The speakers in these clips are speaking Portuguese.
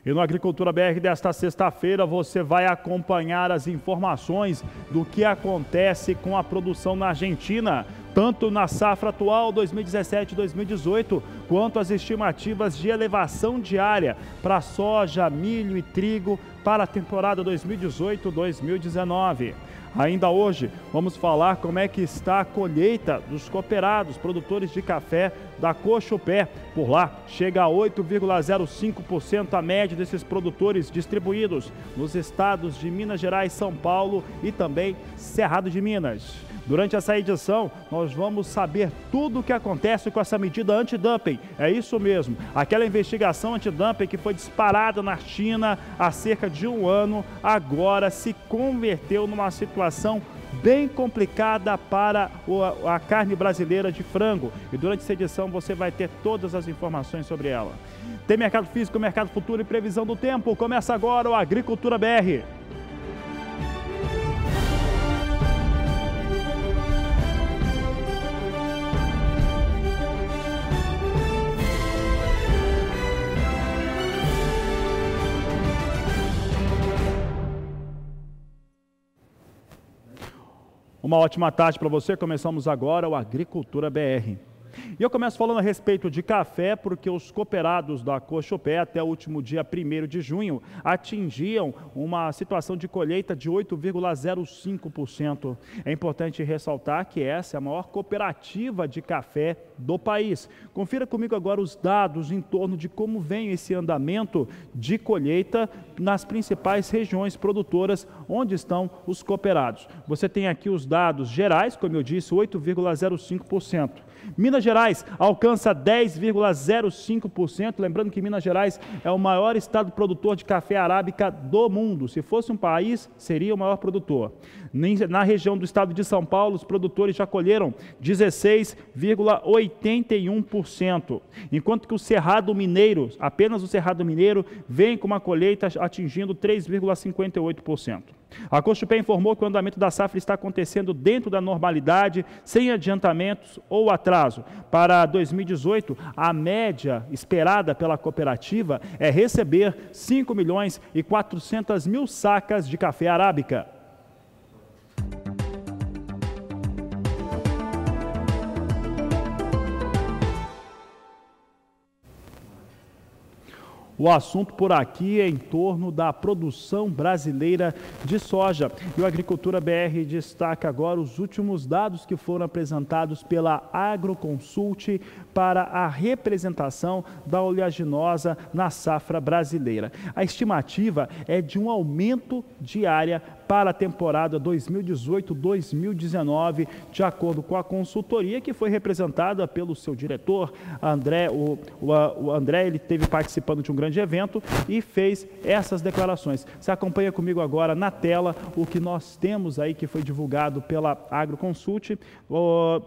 E no Agricultura BR desta sexta-feira você vai acompanhar as informações do que acontece com a produção na Argentina, tanto na safra atual 2017-2018, quanto as estimativas de elevação diária para soja, milho e trigo para a temporada 2018-2019. Ainda hoje, vamos falar como é que está a colheita dos cooperados, produtores de café da Cochupé. Por lá, chega a 8,05% a média desses produtores distribuídos nos estados de Minas Gerais, São Paulo e também Cerrado de Minas. Durante essa edição, nós vamos saber tudo o que acontece com essa medida antidumping. É isso mesmo, aquela investigação antidumping que foi disparada na China há cerca de um ano, agora se converteu numa situação bem complicada para a carne brasileira de frango. E durante essa edição você vai ter todas as informações sobre ela. Tem mercado físico, mercado futuro e previsão do tempo. Começa agora o Agricultura BR. Uma ótima tarde para você. Começamos agora o Agricultura BR. E eu começo falando a respeito de café, porque os cooperados da Cochupé até o último dia 1º de junho atingiam uma situação de colheita de 8,05%. É importante ressaltar que essa é a maior cooperativa de café do país. Confira comigo agora os dados em torno de como vem esse andamento de colheita nas principais regiões produtoras onde estão os cooperados. Você tem aqui os dados gerais, como eu disse, 8,05%. Minas Gerais alcança 10,05%, lembrando que Minas Gerais é o maior estado produtor de café arábica do mundo. Se fosse um país, seria o maior produtor. Na região do estado de São Paulo, os produtores já colheram 16,81%, enquanto que o Cerrado Mineiro, apenas o Cerrado Mineiro, vem com uma colheita atingindo 3,58%. A Cochupé informou que o andamento da safra está acontecendo dentro da normalidade, sem adiantamentos ou atraso. Para 2018, a média esperada pela cooperativa é receber 5.400.000 sacas de café arábica. O assunto por aqui é em torno da produção brasileira de soja. E o Agricultura BR destaca agora os últimos dados que foram apresentados pela Agroconsult para a representação da oleaginosa na safra brasileira. A estimativa é de um aumento de área para a temporada 2018-2019, de acordo com a consultoria que foi representada pelo seu diretor, André. O André, ele esteve participando de um grande evento e fez essas declarações. Você acompanha comigo agora na tela o que nós temos aí, que foi divulgado pela Agroconsult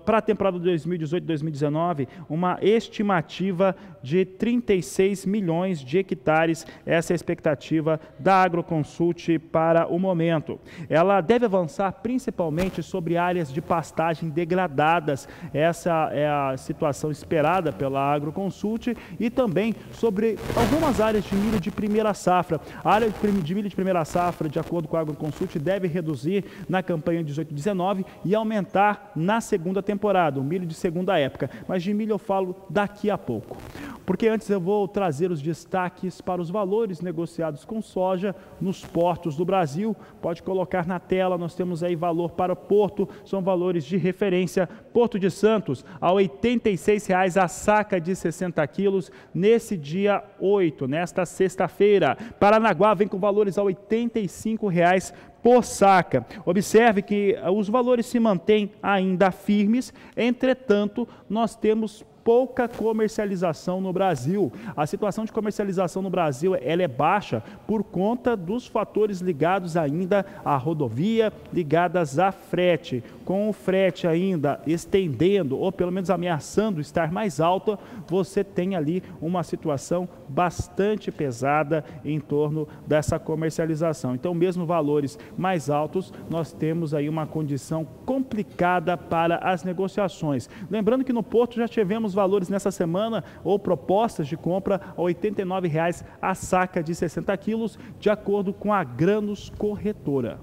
para a temporada 2018-2019, uma estimativa de 36 milhões de hectares. Essa é a expectativa da Agroconsult para o momento. Ela deve avançar principalmente sobre áreas de pastagem degradadas. Essa é a situação esperada pela Agroconsult, e também sobre algumas áreas de milho de primeira safra. A área de milho de primeira safra, de acordo com a Agroconsult, deve reduzir na campanha 18-19 e aumentar na segunda temporada, o milho de segunda época. Mas de milho eu falo daqui a pouco. Porque antes eu vou trazer os destaques para os valores negociados com soja nos portos do Brasil. Pode colocar na tela, nós temos aí valor para Porto, são valores de referência. Porto de Santos, a R$ 86,00 a saca de 60 quilos, nesse dia 8, nesta sexta-feira. Paranaguá vem com valores a R$ 85,00 por saca. Observe que os valores se mantêm ainda firmes, entretanto, nós temos pouca comercialização no Brasil. A situação de comercialização no Brasil, ela é baixa por conta dos fatores ligados ainda à rodovia, ligadas a frete. Com o frete ainda estendendo, ou pelo menos ameaçando estar mais alta, você tem ali uma situação bastante pesada em torno dessa comercialização. Então, mesmo valores mais altos, nós temos aí uma condição complicada para as negociações. Lembrando que no Porto já tivemos valores nessa semana, ou propostas de compra, a R$ 89,00 a saca de 60 quilos, de acordo com a Grãos Corretora.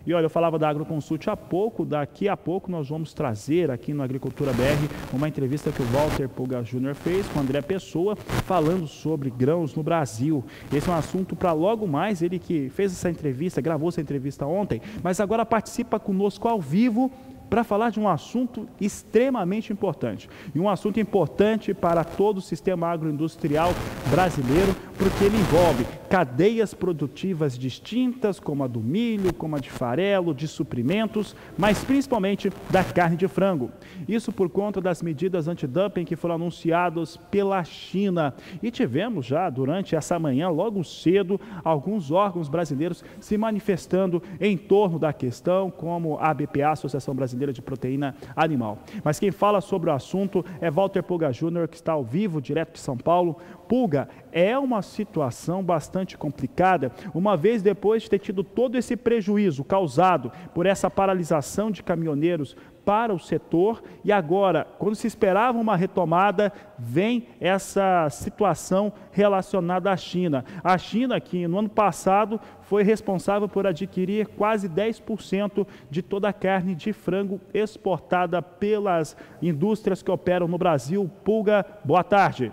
E olha, eu falava da Agroconsult há pouco, daqui a pouco nós vamos trazer aqui no Agricultura BR uma entrevista que o Walter Pulga Jr. fez com o André Pessoa, falando sobre grãos no Brasil. Esse é um assunto para logo mais, ele que fez essa entrevista, gravou essa entrevista ontem, mas agora participa conosco ao vivo para falar de um assunto extremamente importante. E um assunto importante para todo o sistema agroindustrial brasileiro, porque ele envolve cadeias produtivas distintas, como a do milho, como a de farelo, de suprimentos, mas principalmente da carne de frango. Isso por conta das medidas antidumping que foram anunciadas pela China. E tivemos já, durante essa manhã, logo cedo, alguns órgãos brasileiros se manifestando em torno da questão, como a ABPA, Associação Brasileira de Proteína Animal. Mas quem fala sobre o assunto é Walter Pulga Jr., que está ao vivo, direto de São Paulo. Pulga, é uma situação bastante complicada, uma vez depois de ter tido todo esse prejuízo causado por essa paralisação de caminhoneiros para o setor, e agora, quando se esperava uma retomada, vem essa situação relacionada à China. A China, que no ano passado foi responsável por adquirir quase 10% de toda a carne de frango exportada pelas indústrias que operam no Brasil. Pulga, boa tarde.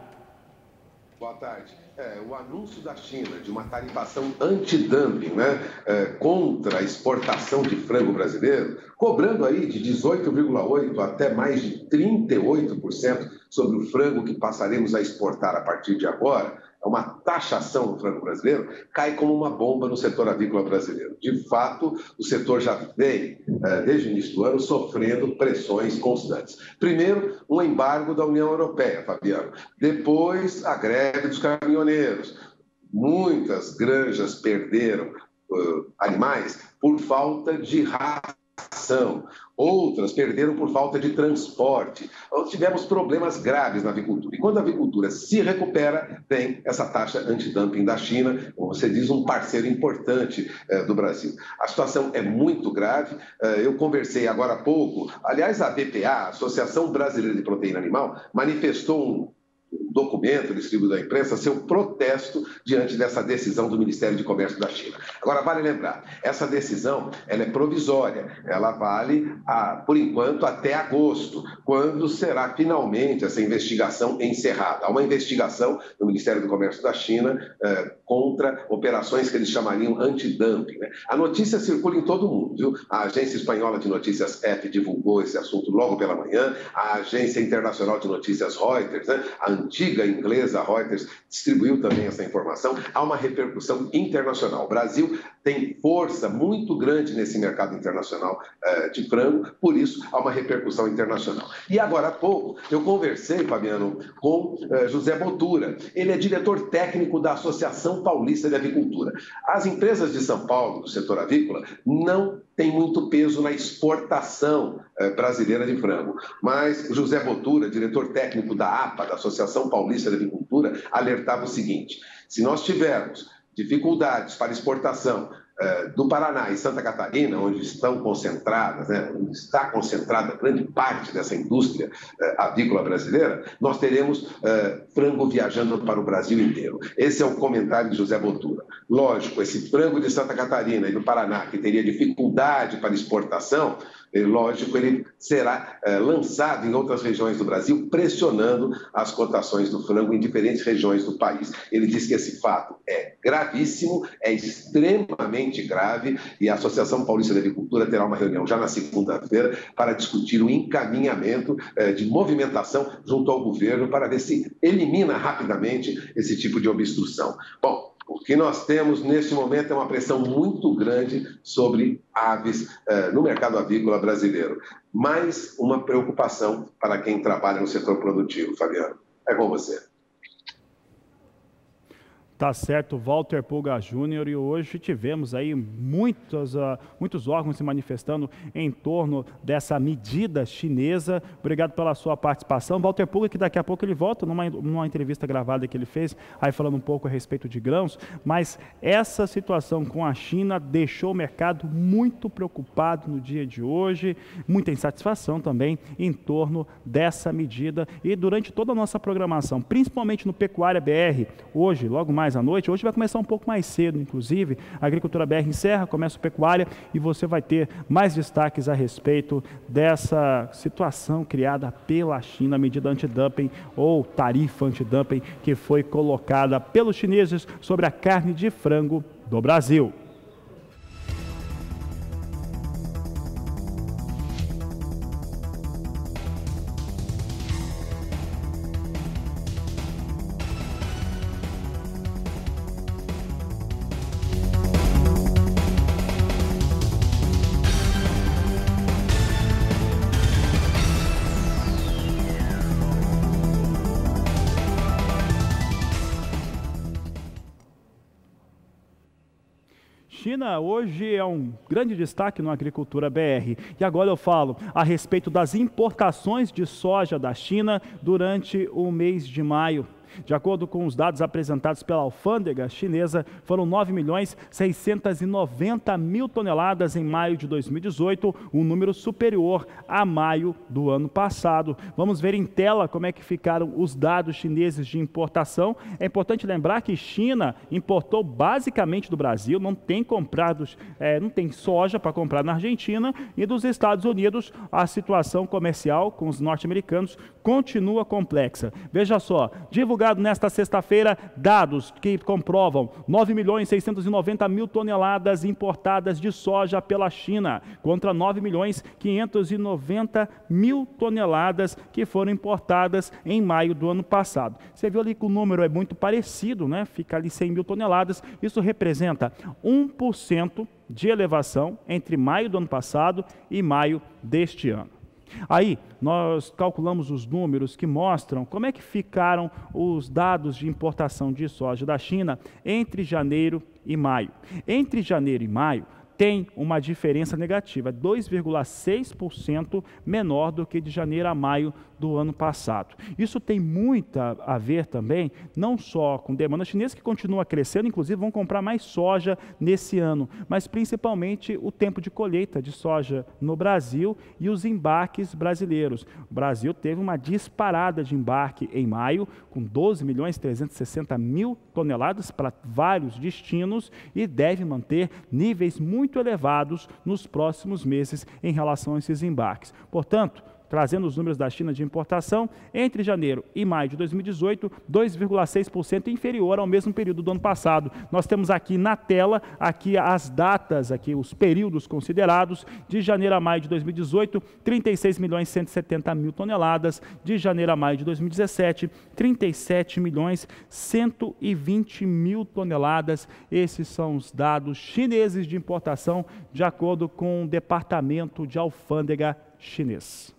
Boa tarde. O anúncio da China de uma tarifação antidumping, contra a exportação de frango brasileiro, cobrando aí de 18,8% até mais de 38% sobre o frango que passaremos a exportar a partir de agora, uma taxação do frango brasileiro, cai como uma bomba no setor avícola brasileiro. De fato, o setor já vem, desde o início do ano, sofrendo pressões constantes. Primeiro, um embargo da União Europeia, Fabiano. Depois, a greve dos caminhoneiros. Muitas granjas perderam animais por falta de ração. Outras perderam por falta de transporte. Tivemos problemas graves na avicultura. E quando a avicultura se recupera, vem essa taxa antidumping da China, como você diz, um parceiro importante do Brasil. A situação é muito grave. Eu conversei agora há pouco. Aliás, a BPA, a Associação Brasileira de Proteína Animal, manifestou um documento distribuído à imprensa, seu protesto diante dessa decisão do Ministério de Comércio da China. Agora, vale lembrar, essa decisão ela é provisória, ela vale, por enquanto, até agosto, quando será finalmente essa investigação encerrada. Há uma investigação do Ministério do Comércio da China contra operações que eles chamariam antidumping. A notícia circula em todo o mundo, viu? A Agência Espanhola de Notícias EFE divulgou esse assunto logo pela manhã, a Agência Internacional de Notícias Reuters, a antiga inglesa Reuters distribuiu também essa informação. Há uma repercussão internacional. O Brasil tem força muito grande nesse mercado internacional de frango, por isso há uma repercussão internacional. E agora há pouco eu conversei, Fabiano, com José Botura. Ele é diretor técnico da Associação Paulista de Avicultura. As empresas de São Paulo, do setor avícola, não tem muito peso na exportação brasileira de frango. Mas José Botura, diretor técnico da APA, da Associação Paulista de Avicultura, alertava o seguinte: se nós tivermos dificuldades para exportação do Paraná e Santa Catarina, onde estão concentradas, onde está concentrada grande parte dessa indústria avícola brasileira, nós teremos frango viajando para o Brasil inteiro. Esse é o comentário de José Botura. Lógico, esse frango de Santa Catarina e do Paraná, que teria dificuldade para exportação, lógico, ele será lançado em outras regiões do Brasil, pressionando as cotações do frango em diferentes regiões do país. Ele diz que esse fato é gravíssimo, é extremamente grave, e a Associação Paulista de Avicultura terá uma reunião já na segunda-feira para discutir o encaminhamento de movimentação junto ao governo para ver se elimina rapidamente esse tipo de obstrução. Bom, o que nós temos neste momento é uma pressão muito grande sobre aves no mercado avícola brasileiro. Mais uma preocupação para quem trabalha no setor produtivo, Fabiano. É com você. Tá certo, Walter Pulga Júnior, e hoje tivemos aí muitos órgãos se manifestando em torno dessa medida chinesa. Obrigado pela sua participação. Walter Pulga, que daqui a pouco ele volta numa entrevista gravada que ele fez, aí falando um pouco a respeito de grãos, mas essa situação com a China deixou o mercado muito preocupado no dia de hoje, muita insatisfação também em torno dessa medida, e durante toda a nossa programação, principalmente no Pecuária BR, hoje, logo mais à noite, hoje vai começar um pouco mais cedo, inclusive, a Agricultura BR encerra, começa o Pecuária, e você vai ter mais destaques a respeito dessa situação criada pela China, medida antidumping ou tarifa antidumping que foi colocada pelos chineses sobre a carne de frango do Brasil. China hoje é um grande destaque no Agricultura BR. E agora eu falo a respeito das importações de soja da China durante o mês de maio. De acordo com os dados apresentados pela alfândega chinesa, foram 9.690.000 toneladas em maio de 2018, um número superior a maio do ano passado. Vamos ver em tela como é que ficaram os dados chineses de importação. É importante lembrar que China importou basicamente do Brasil, não tem soja para comprar na Argentina, e dos Estados Unidos a situação comercial com os norte-americanos continua complexa. Veja só, divulgado nesta sexta-feira, dados que comprovam 9.690.000 toneladas importadas de soja pela China, contra 9.590.000 toneladas que foram importadas em maio do ano passado. Você viu ali que o número é muito parecido, né? Fica ali 100.000 toneladas, isso representa 1% de elevação entre maio do ano passado e maio deste ano. Aí, nós calculamos os números que mostram como é que ficaram os dados de importação de soja da China entre janeiro e maio. Entre janeiro e maio, tem uma diferença negativa, 2,6% menor do que de janeiro a maio do ano passado. Isso tem muito a ver também, não só com demanda chinesa, que continua crescendo, inclusive vão comprar mais soja nesse ano, mas principalmente o tempo de colheita de soja no Brasil e os embarques brasileiros. O Brasil teve uma disparada de embarque em maio, com 12.360.000 toneladas para vários destinos, e deve manter níveis muito elevados nos próximos meses em relação a esses embarques. Portanto, trazendo os números da China de importação, entre janeiro e maio de 2018, 2,6% inferior ao mesmo período do ano passado. Nós temos aqui na tela, aqui as datas, aqui os períodos considerados, de janeiro a maio de 2018, 36.170.000 toneladas, de janeiro a maio de 2017, 37.120.000 toneladas. Esses são os dados chineses de importação, de acordo com o Departamento de Alfândega chinês.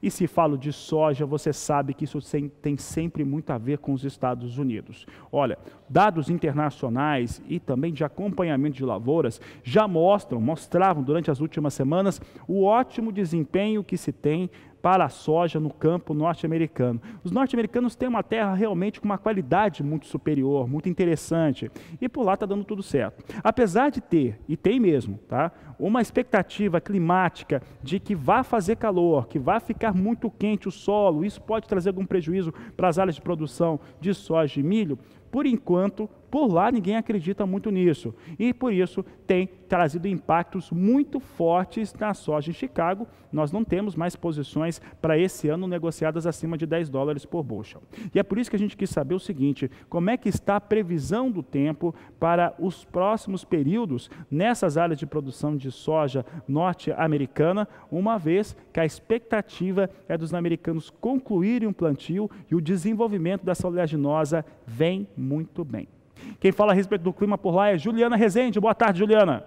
E se falo de soja, você sabe que isso tem sempre muito a ver com os Estados Unidos. Olha, dados internacionais e também de acompanhamento de lavouras já mostravam durante as últimas semanas o ótimo desempenho que se tem para a soja no campo norte-americano. Os norte-americanos têm uma terra realmente com uma qualidade muito superior, muito interessante, e por lá está dando tudo certo. Apesar de ter, e tem mesmo, tá, uma expectativa climática de que vai fazer calor, que vai ficar muito quente o solo, isso pode trazer algum prejuízo para as áreas de produção de soja e milho, por enquanto, por lá ninguém acredita muito nisso, e por isso tem trazido impactos muito fortes na soja em Chicago. Nós não temos mais posições para esse ano negociadas acima de $10 por bushel. E é por isso que a gente quis saber o seguinte: como é que está a previsão do tempo para os próximos períodos nessas áreas de produção de soja norte-americana, uma vez que a expectativa é dos americanos concluírem um plantio e o desenvolvimento dessa oleaginosa vem muito bem. Quem fala a respeito do clima por lá é Juliana Rezende. Boa tarde, Juliana.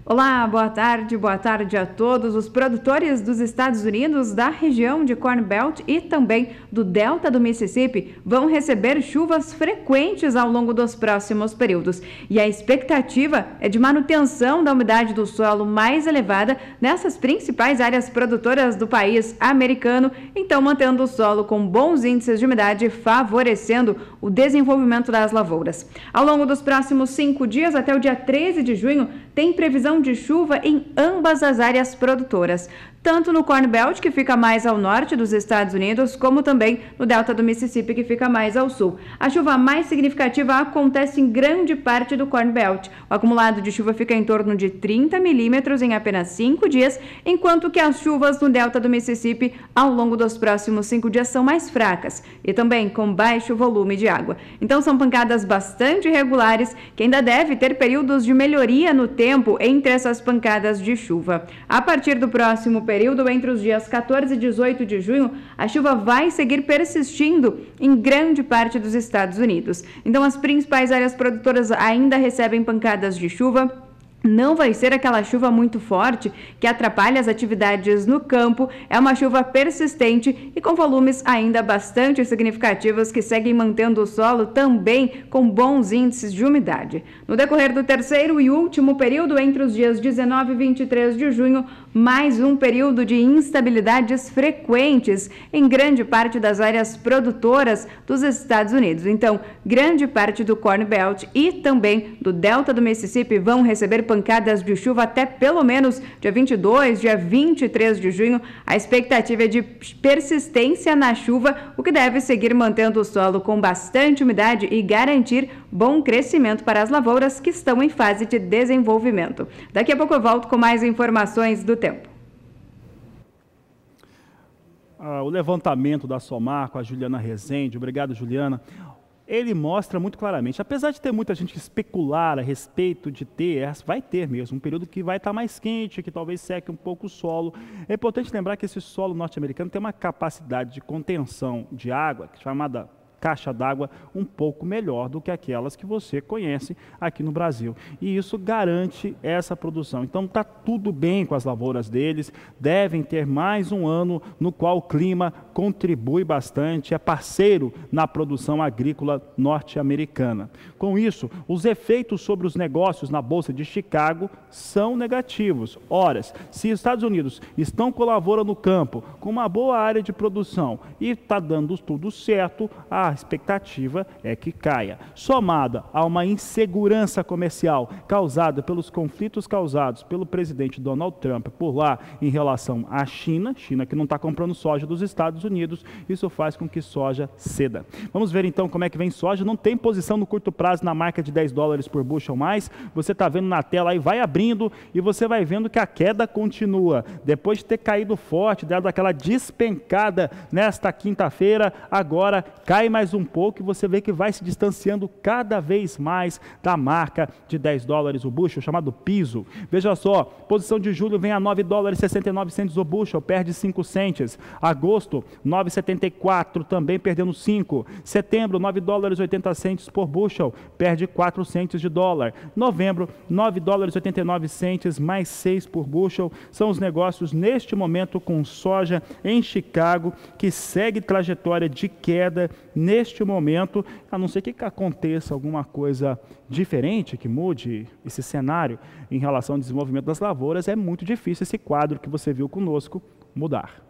Olá, boa tarde a todos. Os produtores dos Estados Unidos, da região de Corn Belt e também do Delta do Mississippi vão receber chuvas frequentes ao longo dos próximos períodos. E a expectativa é de manutenção da umidade do solo mais elevada nessas principais áreas produtoras do país americano, então mantendo o solo com bons índices de umidade, favorecendo o desenvolvimento das lavouras. Ao longo dos próximos 5 dias, até o dia 13 de junho, tem previsão de chuva em ambas as áreas produtoras, tanto no Corn Belt, que fica mais ao norte dos Estados Unidos, como também no Delta do Mississippi, que fica mais ao sul. A chuva mais significativa acontece em grande parte do Corn Belt. O acumulado de chuva fica em torno de 30 milímetros em apenas 5 dias, enquanto que as chuvas no Delta do Mississippi ao longo dos próximos 5 dias são mais fracas e também com baixo volume de água. Então são pancadas bastante irregulares, que ainda deve ter períodos de melhoria no tempo entre essas pancadas de chuva. A partir do próximo período, entre os dias 14 e 18 de junho, a chuva vai seguir persistindo em grande parte dos Estados Unidos. Então, as principais áreas produtoras ainda recebem pancadas de chuva. Não vai ser aquela chuva muito forte que atrapalha as atividades no campo, é uma chuva persistente e com volumes ainda bastante significativos que seguem mantendo o solo também com bons índices de umidade. No decorrer do terceiro e último período, entre os dias 19 e 23 de junho, mais um período de instabilidades frequentes em grande parte das áreas produtoras dos Estados Unidos. Então, grande parte do Corn Belt e também do Delta do Mississippi vão receber pancadas de chuva até pelo menos dia 22, dia 23 de junho. A expectativa é de persistência na chuva, o que deve seguir mantendo o solo com bastante umidade e garantir bom crescimento para as lavouras que estão em fase de desenvolvimento. Daqui a pouco eu volto com mais informações do tempo. O levantamento da SOMAR com a Juliana Rezende, obrigado, Juliana. Ele mostra muito claramente, apesar de ter muita gente que especular a respeito de vai ter mesmo, um período que vai estar mais quente, que talvez seque um pouco o solo. É importante lembrar que esse solo norte-americano tem uma capacidade de contenção de água, chamada caixa d'água, um pouco melhor do que aquelas que você conhece aqui no Brasil. E isso garante essa produção. Então está tudo bem com as lavouras deles, devem ter mais um ano no qual o clima contribui bastante, é parceiro na produção agrícola norte-americana. Com isso, os efeitos sobre os negócios na Bolsa de Chicago são negativos. Ora, se os Estados Unidos estão com lavoura no campo, com uma boa área de produção e está dando tudo certo, a expectativa é que caia. Somada a uma insegurança comercial causada pelos conflitos causados pelo presidente Donald Trump por lá em relação à China que não está comprando soja dos Estados Unidos, isso faz com que soja ceda. Vamos ver então como é que vem soja. Não tem posição no curto prazo na marca de $10 por bushel mais. Você está vendo na tela aí, vai abrindo e você vai vendo que a queda continua. Depois de ter caído forte, dado aquela despencada nesta quinta-feira, agora cai mais um pouco e você vê que vai se distanciando cada vez mais da marca de $10 o bushel, chamado piso. Veja só, posição de julho vem a $9,69 o bushel, perde 5 centes. Agosto, 9,74, também perdendo 5. Setembro, $9,80 por bushel, perde 4 centes de dólar. Novembro, $9,89, mais 6 por bushel. São os negócios neste momento com soja em Chicago, que segue trajetória de queda neste momento, a não ser que aconteça alguma coisa diferente, que mude esse cenário em relação ao desenvolvimento das lavouras. É muito difícil esse quadro que você viu conosco mudar.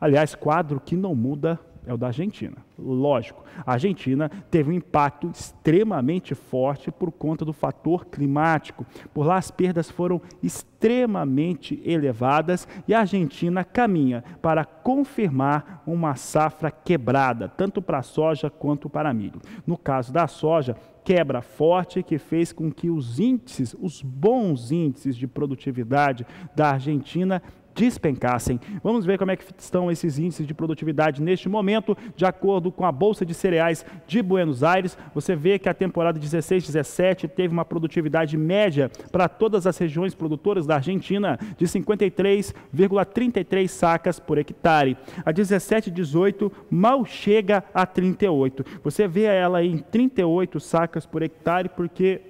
Aliás, quadro que não muda é o da Argentina. Lógico, a Argentina teve um impacto extremamente forte por conta do fator climático. Por lá as perdas foram extremamente elevadas e a Argentina caminha para confirmar uma safra quebrada, tanto para a soja quanto para a milho. No caso da soja, quebra forte que fez com que os índices, os bons índices de produtividade da Argentina despencassem. Vamos ver como é que estão esses índices de produtividade neste momento, de acordo com a Bolsa de Cereais de Buenos Aires. Você vê que a temporada 16-17 teve uma produtividade média para todas as regiões produtoras da Argentina de 53,33 sacas por hectare. A 17-18 mal chega a 38. Você vê ela em 38 sacas por hectare porque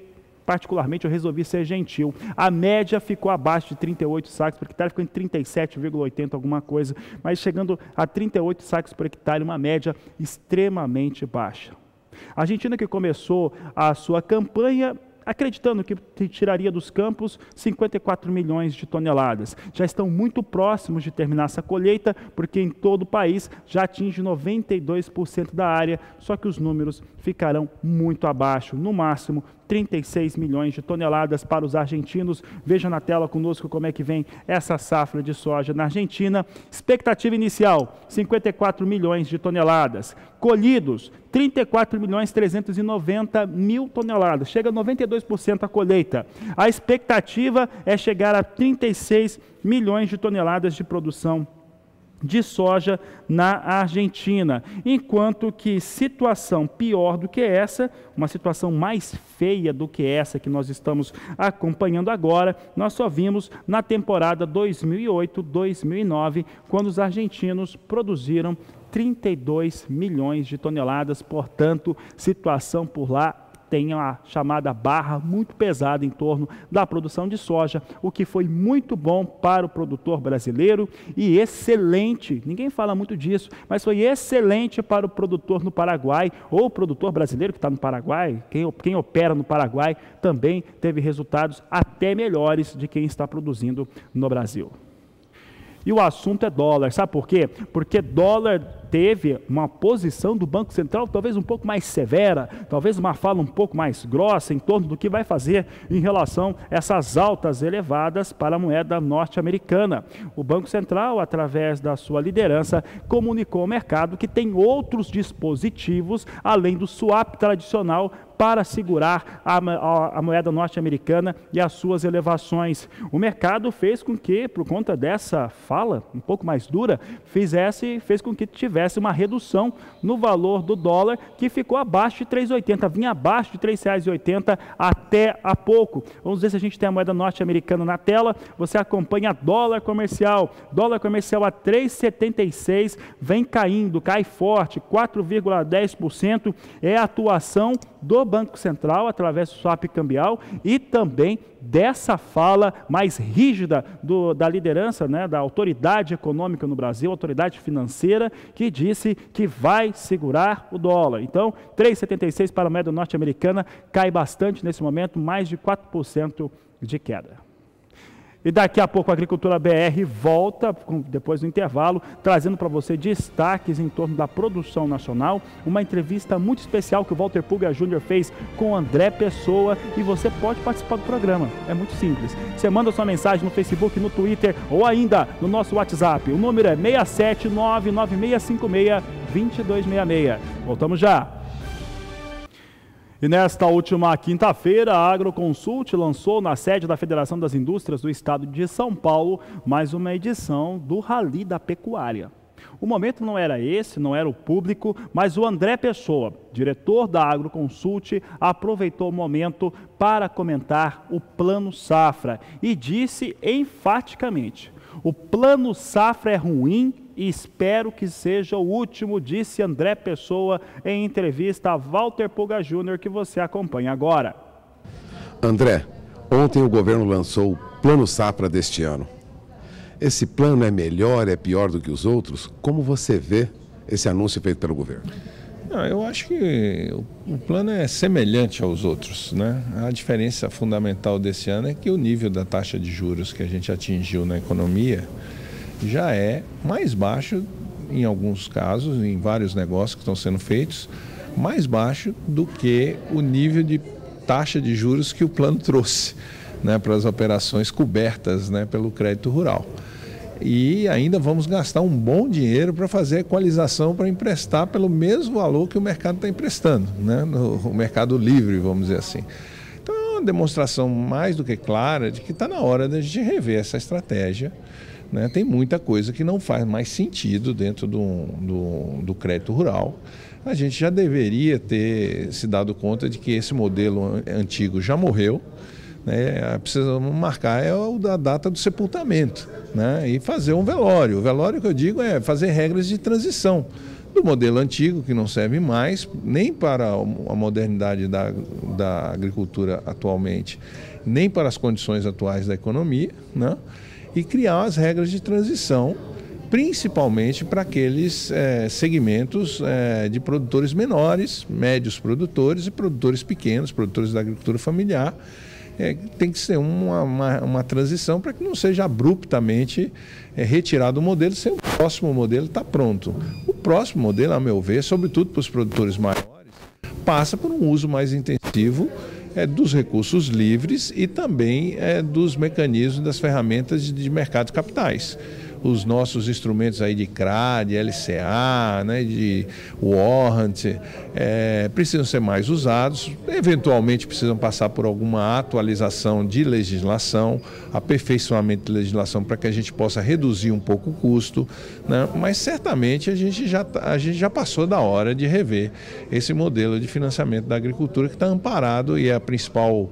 particularmente eu resolvi ser gentil. A média ficou abaixo de 38 sacos por hectare, ficou em 37,80 alguma coisa, mas chegando a 38 sacos por hectare, uma média extremamente baixa. A Argentina, que começou a sua campanha acreditando que tiraria dos campos 54 milhões de toneladas. Já estão muito próximos de terminar essa colheita, porque em todo o país já atinge 92% da área, só que os números ficarão muito abaixo, no máximo 36 milhões de toneladas para os argentinos. Veja na tela conosco como é que vem essa safra de soja na Argentina. Expectativa inicial, 54 milhões de toneladas. Colhidos, 34 milhões 390 mil toneladas. Chega a 92% a colheita. A expectativa é chegar a 36 milhões de toneladas de produção de soja na Argentina, enquanto que situação pior do que essa, uma situação mais feia do que essa que nós estamos acompanhando agora, nós só vimos na temporada 2008-2009, quando os argentinos produziram 32 milhões de toneladas, portanto, situação por lá tem a chamada barra muito pesada em torno da produção de soja, o que foi muito bom para o produtor brasileiro e excelente, ninguém fala muito disso, mas foi excelente para o produtor no Paraguai, ou o produtor brasileiro que está no Paraguai, quem opera no Paraguai também teve resultados até melhores de quem está produzindo no Brasil. E o assunto é dólar, sabe por quê? Porque dólar teve uma posição do Banco Central talvez um pouco mais severa, talvez uma fala um pouco mais grossa em torno do que vai fazer em relação a essas altas elevadas para a moeda norte-americana. O Banco Central, através da sua liderança, comunicou ao mercado que tem outros dispositivos, além do swap tradicional, para segurar a moeda norte-americana e as suas elevações. O mercado fez com que, por conta dessa fala um pouco mais dura, fez com que tivesse uma redução no valor do dólar, que ficou abaixo de 3,80, vinha abaixo de R$ 3,80 até há pouco. Vamos ver se a gente tem a moeda norte-americana na tela. Você acompanha dólar comercial a 3,76, vem caindo, cai forte, 4,10%, é a atuação do Banco Central através do swap cambial e também dessa fala mais rígida da liderança, da autoridade econômica no Brasil, autoridade financeira, que disse que vai segurar o dólar. Então, 3,76 para a moeda norte-americana, cai bastante nesse momento, mais de 4% de queda. E daqui a pouco a Agricultura BR volta, depois do intervalo, trazendo para você destaques em torno da produção nacional, uma entrevista muito especial que o Walter Pulga Júnior fez com o André Pessoa, e você pode participar do programa, é muito simples. Você manda sua mensagem no Facebook, no Twitter ou ainda no nosso WhatsApp. O número é 67996562266. Voltamos já. E nesta última quinta-feira, a Agroconsult lançou na sede da Federação das Indústrias do Estado de São Paulo mais uma edição do Rally da Pecuária. O momento não era esse, não era o público, mas o André Pessoa, diretor da Agroconsult, aproveitou o momento para comentar o Plano Safra e disse enfaticamente: o Plano Safra é ruim e espero que seja o último, disse André Pessoa em entrevista a Walter Pulga Júnior, que você acompanha agora. André, ontem o governo lançou o Plano Safra deste ano. Esse plano é melhor, é pior do que os outros? Como você vê esse anúncio feito pelo governo? Eu acho que o plano é semelhante aos outros, né? A diferença fundamental desse ano é que o nível da taxa de juros que a gente atingiu na economia já é mais baixo, em alguns casos, em vários negócios que estão sendo feitos, mais baixo do que o nível de taxa de juros que o plano trouxe, né, para as operações cobertas, né, pelo crédito rural. E ainda vamos gastar um bom dinheiro para fazer a equalização para emprestar pelo mesmo valor que o mercado está emprestando, né, no mercado livre, vamos dizer assim. Então é uma demonstração mais do que clara de que está na hora de a gente rever essa estratégia. Né? Tem muita coisa que não faz mais sentido dentro do crédito rural. A gente já deveria ter se dado conta de que esse modelo antigo já morreu, né? Precisamos marcar a data do sepultamento, né? E fazer um velório. O velório que eu digo é fazer regras de transição, do modelo antigo, que não serve mais nem para a modernidade da agricultura atualmente, nem para as condições atuais da economia, né? E criar as regras de transição, principalmente para aqueles segmentos de produtores menores, médios produtores e produtores pequenos, produtores da agricultura familiar. Tem que ser uma transição para que não seja abruptamente retirado o modelo, sem o próximo modelo estar pronto. O próximo modelo, a meu ver, sobretudo para os produtores maiores, passa por um uso mais intensivo dos recursos livres e também dos mecanismos, das ferramentas de mercado de capitais. Os nossos instrumentos aí de CRA, de LCA, né, de warrant, precisam ser mais usados, eventualmente precisam passar por alguma atualização de legislação, aperfeiçoamento de legislação para que a gente possa reduzir um pouco o custo, né? Mas certamente a gente já passou da hora de rever esse modelo de financiamento da agricultura que está amparado e é a principal,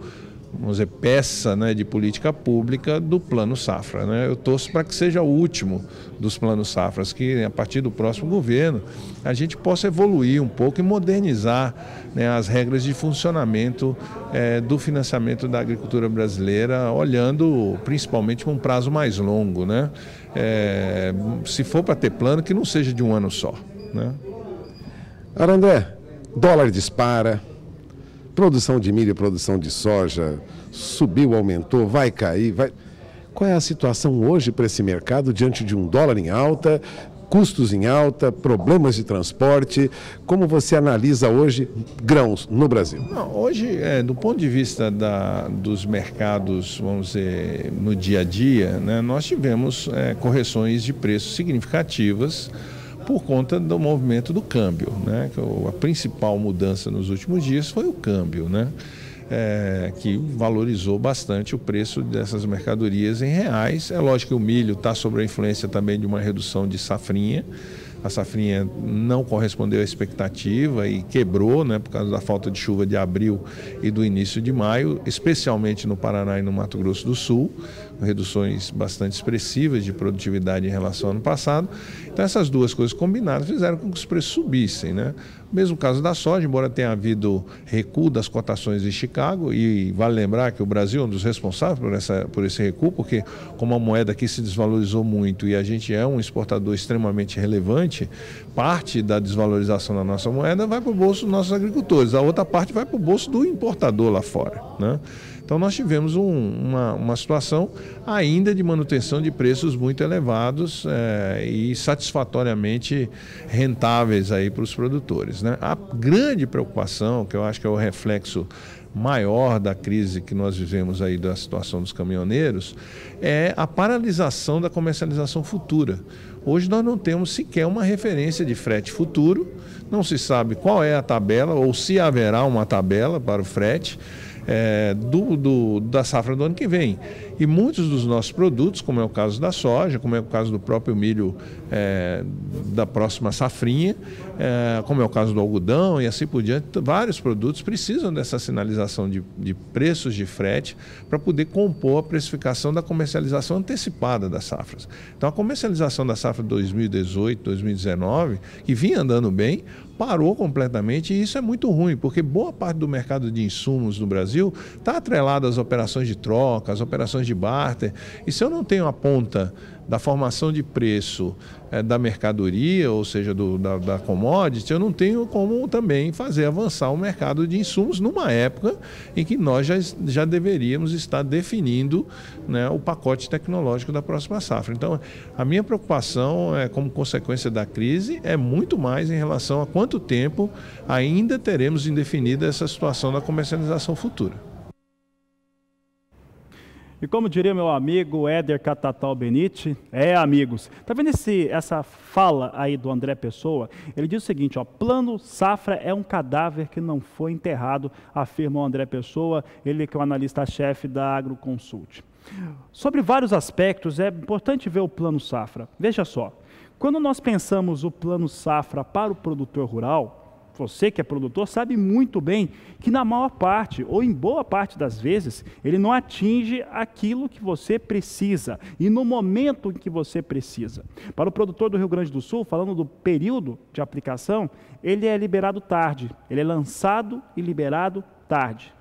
vamos dizer, peça, né, de política pública do Plano Safra, né? Eu torço para que seja o último dos planos safras, que a partir do próximo governo a gente possa evoluir um pouco e modernizar, né, as regras de funcionamento do financiamento da agricultura brasileira, olhando principalmente para um prazo mais longo, né? Se for para ter plano, que não seja de um ano só, né? André, dólar dispara, produção de milho e produção de soja subiu, aumentou, vai cair, vai... Qual é a situação hoje para esse mercado diante de um dólar em alta, custos em alta, problemas de transporte? Como você analisa hoje grãos no Brasil? Não, hoje, do ponto de vista dos mercados, vamos dizer, no dia a dia, né, nós tivemos correções de preços significativas por conta do movimento do câmbio, né? A principal mudança nos últimos dias foi o câmbio, né? Que valorizou bastante o preço dessas mercadorias em reais. É lógico que o milho está sob a influência também de uma redução de safrinha. A safrinha não correspondeu à expectativa e quebrou, né, por causa da falta de chuva de abril e do início de maio, especialmente no Paraná e no Mato Grosso do Sul, reduções bastante expressivas de produtividade em relação ao ano passado. Então essas duas coisas combinadas fizeram com que os preços subissem, né? Mesmo caso da soja, embora tenha havido recuo das cotações de Chicago, e vale lembrar que o Brasil é um dos responsáveis por esse recuo, porque como a moeda aqui se desvalorizou muito e a gente é um exportador extremamente relevante, parte da desvalorização da nossa moeda vai para o bolso dos nossos agricultores, a outra parte vai para o bolso do importador lá fora, né? Então nós tivemos uma situação ainda de manutenção de preços muito elevados e satisfatoriamente rentáveis aí para os produtores, né? A grande preocupação, que eu acho que é o reflexo maior da crise que nós vivemos aí da situação dos caminhoneiros, é a paralisação da comercialização futura. Hoje nós não temos sequer uma referência de frete futuro, não se sabe qual é a tabela ou se haverá uma tabela para o frete da safra do ano que vem. E muitos dos nossos produtos, como é o caso da soja, como é o caso do próprio milho da próxima safrinha, como é o caso do algodão e assim por diante, vários produtos precisam dessa sinalização de preços de frete para poder compor a precificação da comercialização antecipada das safras. Então a comercialização da safra 2018, 2019, que vinha andando bem, parou completamente, e isso é muito ruim, porque boa parte do mercado de insumos no Brasil está atrelado às operações de troca, às operações de barter, e se eu não tenho a ponta da formação de preço da mercadoria, ou seja, da commodity, eu não tenho como também fazer avançar o mercado de insumos numa época em que nós já deveríamos estar definindo, né, o pacote tecnológico da próxima safra. Então, a minha preocupação, como consequência da crise, é muito mais em relação a quanto tempo ainda teremos indefinida essa situação da comercialização futura. E como diria meu amigo Éder Catatal Benite, amigos, tá vendo essa fala aí do André Pessoa? Ele diz o seguinte, ó: Plano Safra é um cadáver que não foi enterrado, afirma o André Pessoa, ele que é o analista-chefe da Agroconsult. Sobre vários aspectos, é importante ver o Plano Safra. Veja só, quando nós pensamos o Plano Safra para o produtor rural, você que é produtor sabe muito bem que na maior parte, ou em boa parte das vezes, ele não atinge aquilo que você precisa e no momento em que você precisa. Para o produtor do Rio Grande do Sul, falando do período de aplicação, ele é liberado tarde, ele é lançado e liberado tarde.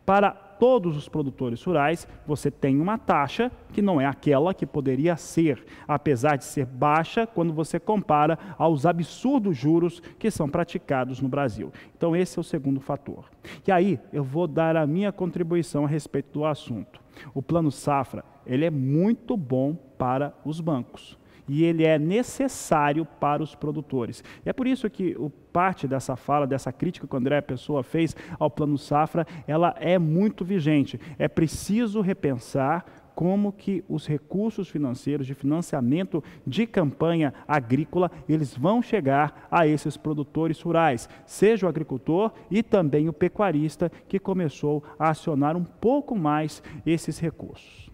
Para todos os produtores rurais, você tem uma taxa que não é aquela que poderia ser, apesar de ser baixa quando você compara aos absurdos juros que são praticados no Brasil. Então esse é o segundo fator. E aí eu vou dar a minha contribuição a respeito do assunto. O Plano Safra, ele é muito bom para os bancos. E ele é necessário para os produtores. E é por isso que parte dessa fala, dessa crítica que o André Pessoa fez ao Plano Safra, ela é muito vigente. É preciso repensar como que os recursos financeiros de financiamento de campanha agrícola, eles vão chegar a esses produtores rurais, seja o agricultor e também o pecuarista que começou a acionar um pouco mais esses recursos.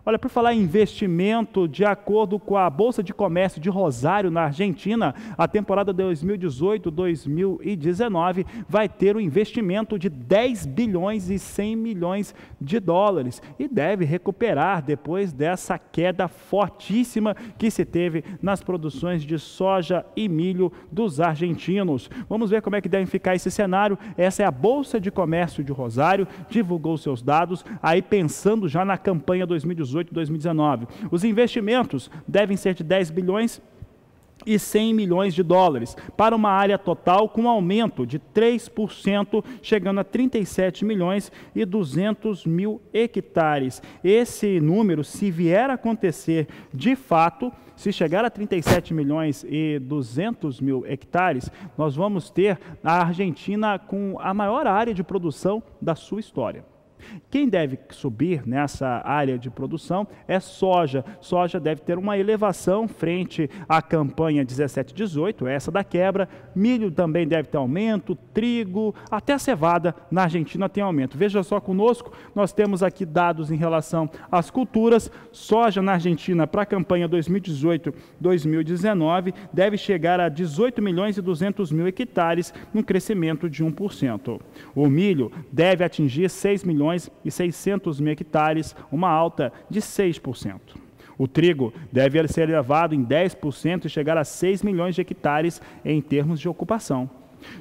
Olha, por falar em investimento, de acordo com a Bolsa de Comércio de Rosário, na Argentina, a temporada 2018-2019 vai ter um investimento de 10 bilhões e 100 milhões de dólares e deve recuperar depois dessa queda fortíssima que se teve nas produções de soja e milho dos argentinos. Vamos ver como é que deve ficar esse cenário. Essa é a Bolsa de Comércio de Rosário, divulgou seus dados, aí pensando já na campanha 2018-2019. Os investimentos devem ser de 10 bilhões e 100 milhões de dólares, para uma área total com aumento de 3%, chegando a 37 milhões e 200 mil hectares. Esse número, se vier a acontecer de fato, se chegar a 37 milhões e 200 mil hectares, nós vamos ter a Argentina com a maior área de produção da sua história. Quem deve subir nessa área de produção é soja. Soja deve ter uma elevação frente à campanha 17-18, essa da quebra. Milho também deve ter aumento, trigo, até a cevada na Argentina tem aumento. Veja só conosco, nós temos aqui dados em relação às culturas. Soja na Argentina para a campanha 2018-2019 deve chegar a 18 milhões e 200 mil hectares, um crescimento de 1%. O milho deve atingir 6 milhões e 600 mil hectares, uma alta de 6%. O trigo deve ser elevado em 10% e chegar a 6 milhões de hectares em termos de ocupação.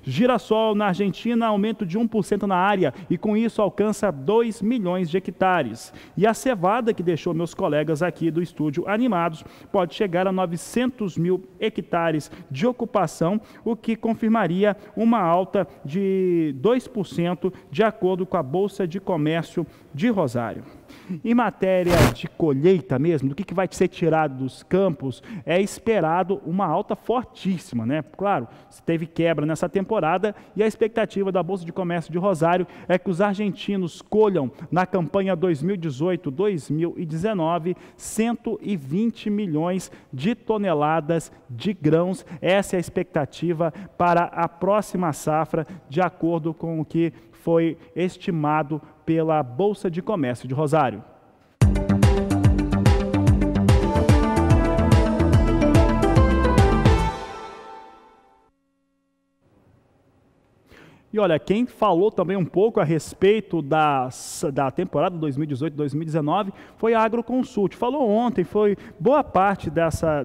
Girassol na Argentina, aumento de 1% na área e com isso alcança 2 milhões de hectares. E a cevada, que deixou meus colegas aqui do estúdio animados, pode chegar a 900 mil hectares de ocupação, o que confirmaria uma alta de 2% de acordo com a Bolsa de Comércio de Rosário. Em matéria de colheita mesmo, do que vai ser tirado dos campos, é esperado uma alta fortíssima, né? Claro, teve quebra nessa temporada e a expectativa da Bolsa de Comércio de Rosário é que os argentinos colham na campanha 2018-2019 120 milhões de toneladas de grãos. Essa é a expectativa para a próxima safra, de acordo com o que foi estimado pela Bolsa de Comércio de Rosário. E olha, quem falou também um pouco a respeito da temporada 2018-2019 foi a Agroconsult. Falou ontem, foi boa parte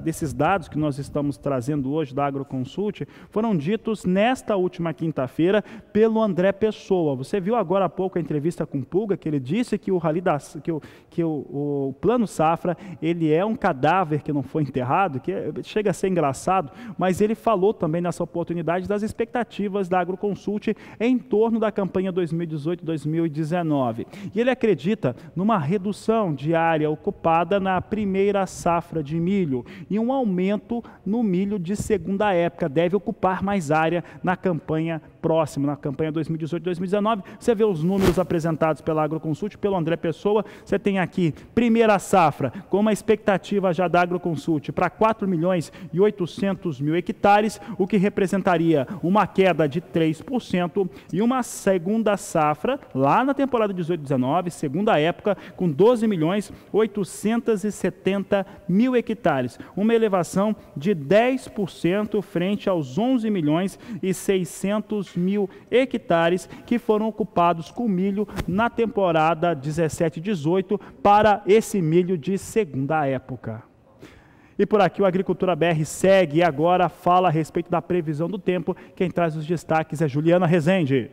desses dados que nós estamos trazendo hoje da Agroconsult, foram ditos nesta última quinta-feira pelo André Pessoa. Você viu agora há pouco a entrevista com o Pulga, que ele disse que o Plano Safra, ele é um cadáver que não foi enterrado, que chega a ser engraçado, mas ele falou também nessa oportunidade das expectativas da Agroconsult em torno da campanha 2018-2019. E ele acredita numa redução de área ocupada na primeira safra de milho e um aumento no milho de segunda época. Deve ocupar mais área na campanha próxima, na campanha 2018-2019. Você vê os números apresentados pela Agroconsult, pelo André Pessoa. Você tem aqui primeira safra com uma expectativa já da Agroconsult para 4 milhões e 800 mil hectares, o que representaria uma queda de 3%. 1%, e uma segunda safra, lá na temporada 18/19, segunda época, com 12.870.000 hectares, uma elevação de 10% frente aos 11.600.000 hectares que foram ocupados com milho na temporada 17/18 para esse milho de segunda época. E por aqui o Agricultura BR segue e agora fala a respeito da previsão do tempo. Quem traz os destaques é Juliana Rezende.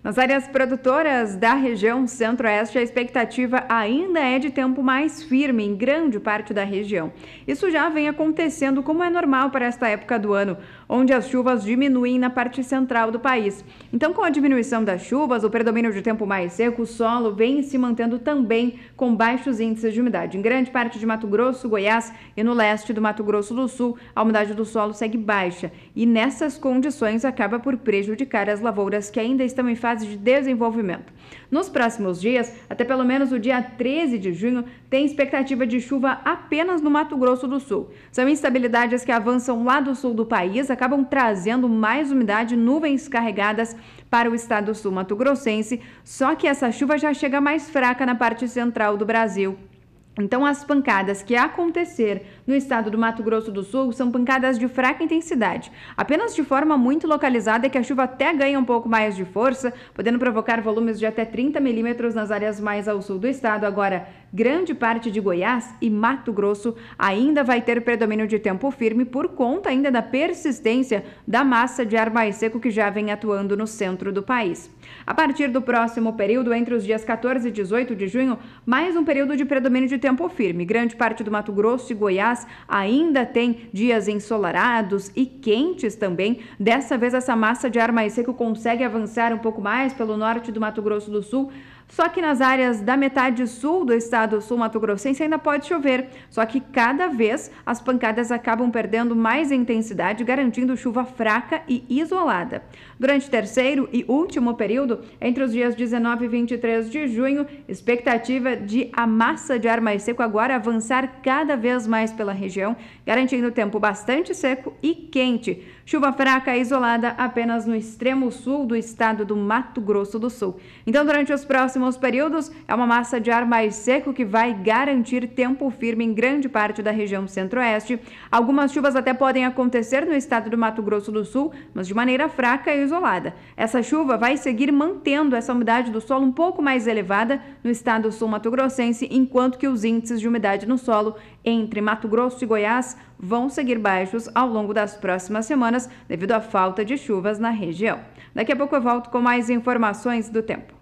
Nas áreas produtoras da região centro-oeste, a expectativa ainda é de tempo mais firme em grande parte da região. Isso já vem acontecendo como é normal para esta época do ano, onde as chuvas diminuem na parte central do país. Então, com a diminuição das chuvas, o predomínio de tempo mais seco, o solo vem se mantendo também com baixos índices de umidade. Em grande parte de Mato Grosso, Goiás e no leste do Mato Grosso do Sul, a umidade do solo segue baixa e nessas condições acaba por prejudicar as lavouras que ainda estão em fase de desenvolvimento. Nos próximos dias, até pelo menos o dia 13 de junho, tem expectativa de chuva apenas no Mato Grosso do Sul. São instabilidades que avançam lá do sul do país, acabam trazendo mais umidade, nuvens carregadas para o estado sul mato-grossense, só que essa chuva já chega mais fraca na parte central do Brasil. Então, as pancadas que acontecer no estado do Mato Grosso do Sul são pancadas de fraca intensidade, apenas de forma muito localizada, que a chuva até ganha um pouco mais de força, podendo provocar volumes de até 30 milímetros nas áreas mais ao sul do estado. Agora, grande parte de Goiás e Mato Grosso ainda vai ter predomínio de tempo firme por conta ainda da persistência da massa de ar mais seco que já vem atuando no centro do país. A partir do próximo período, entre os dias 14 e 18 de junho, mais um período de predomínio de tempo firme. Grande parte do Mato Grosso e Goiás ainda tem dias ensolarados e quentes também. Dessa vez, essa massa de ar mais seco consegue avançar um pouco mais pelo norte do Mato Grosso do Sul. Só que nas áreas da metade sul do estado sul-mato-grossense ainda pode chover. Só que cada vez as pancadas acabam perdendo mais intensidade, garantindo chuva fraca e isolada. Durante o terceiro e último período, entre os dias 19 e 23 de junho, expectativa de a massa de ar mais seco agora avançar cada vez mais pela região, garantindo tempo bastante seco e quente. Chuva fraca e isolada apenas no extremo sul do estado do Mato Grosso do Sul. Então, durante os próximos períodos, é uma massa de ar mais seco que vai garantir tempo firme em grande parte da região centro-oeste. Algumas chuvas até podem acontecer no estado do Mato Grosso do Sul, mas de maneira fraca e isolada. Essa chuva vai seguir mantendo essa umidade do solo um pouco mais elevada no estado sul-mato-grossense, enquanto que os índices de umidade no solo entre Mato Grosso e Goiás vão seguir baixos ao longo das próximas semanas devido à falta de chuvas na região. Daqui a pouco eu volto com mais informações do tempo.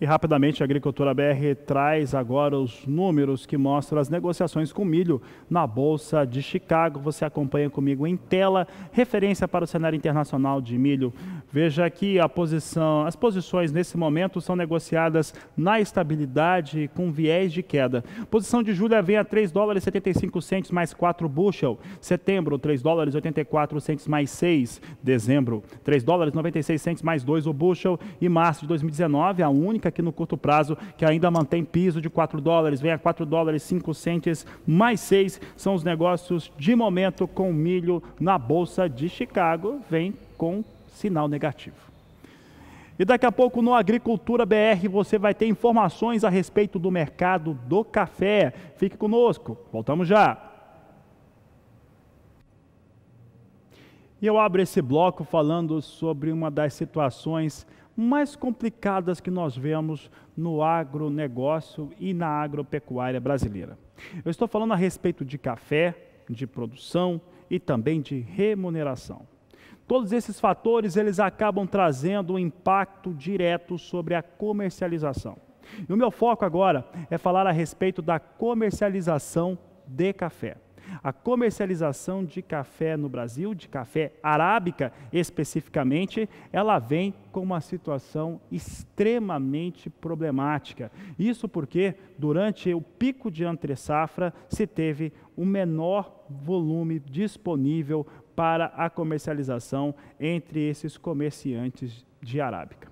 E rapidamente a Agricultura BR traz agora os números que mostram as negociações com milho na Bolsa de Chicago. Você acompanha comigo em tela, referência para o cenário internacional de milho. Veja aqui as posições nesse momento são negociadas na estabilidade com viés de queda. Posição de julho vem a $3,75 mais 4 bushel. Setembro, $3,84 mais 6. Dezembro, $3,96 mais 2 o bushel. E março de 2019, a única aqui no curto prazo que ainda mantém piso de $4, vem a $4,05 mais 6, são os negócios de momento com milho na Bolsa de Chicago, vem com sinal negativo. E daqui a pouco no Agricultura BR você vai ter informações a respeito do mercado do café. Fique conosco, voltamos já. E eu abro esse bloco falando sobre uma das situações mais complicadas que nós vemos no agronegócio e na agropecuária brasileira. Eu estou falando a respeito de café, de produção e também de remuneração. Todos esses fatores, eles acabam trazendo um impacto direto sobre a comercialização. E o meu foco agora é falar a respeito da comercialização de café. A comercialização de café no Brasil, de café arábica especificamente, ela vem com uma situação extremamente problemática. Isso porque durante o pico de entre-safra se teve um menor volume disponível para a comercialização entre esses comerciantes de arábica.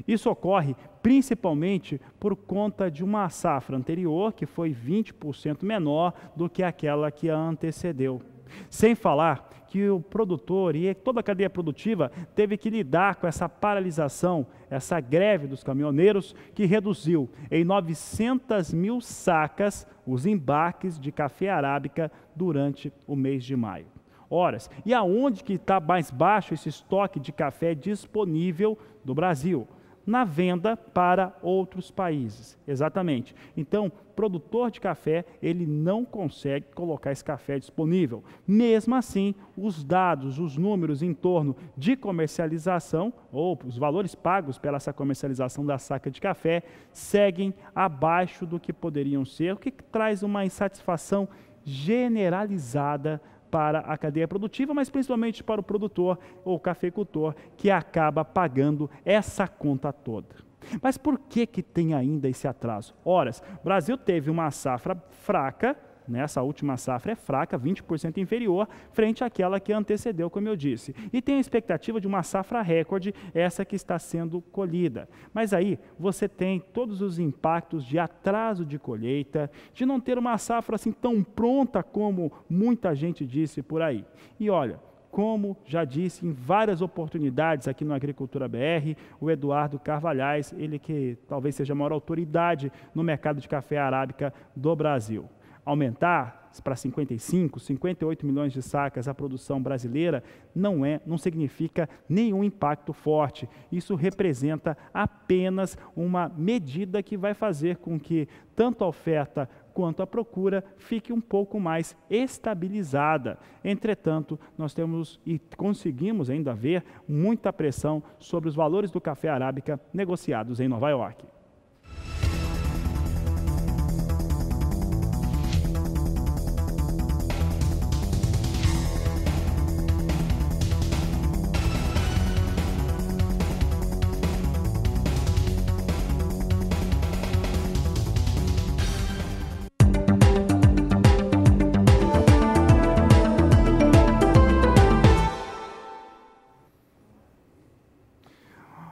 Isso ocorre principalmente por conta de uma safra anterior que foi 20% menor do que aquela que a antecedeu. Sem falar que o produtor e toda a cadeia produtiva teve que lidar com essa paralisação, essa greve dos caminhoneiros, que reduziu em 900 mil sacas os embarques de café arábica durante o mês de maio. Horas. E aonde que está mais baixo esse estoque de café disponível do Brasil? Na venda para outros países, exatamente. Então, produtor de café, ele não consegue colocar esse café disponível. Mesmo assim, os dados, os números em torno de comercialização, ou os valores pagos pela essa comercialização da saca de café, seguem abaixo do que poderiam ser, o que traz uma insatisfação generalizada para a cadeia produtiva, mas principalmente para o produtor ou cafeicultor, que acaba pagando essa conta toda. Mas por que tem ainda esse atraso? Ora, o Brasil teve uma safra fraca, essa última safra é fraca, 20% inferior, frente àquela que antecedeu, como eu disse. E tem a expectativa de uma safra recorde, essa que está sendo colhida. Mas aí você tem todos os impactos de atraso de colheita, de não ter uma safra assim tão pronta como muita gente disse por aí. E olha, como já disse em várias oportunidades aqui no Agricultura BR, o Eduardo Carvalhais, ele que talvez seja a maior autoridade no mercado de café arábica do Brasil. Aumentar para 55, 58 milhões de sacas a produção brasileira não significa nenhum impacto forte. Isso representa apenas uma medida que vai fazer com que tanto a oferta quanto a procura fique um pouco mais estabilizada. Entretanto, nós temos e conseguimos ainda ver muita pressão sobre os valores do café arábica negociados em Nova York.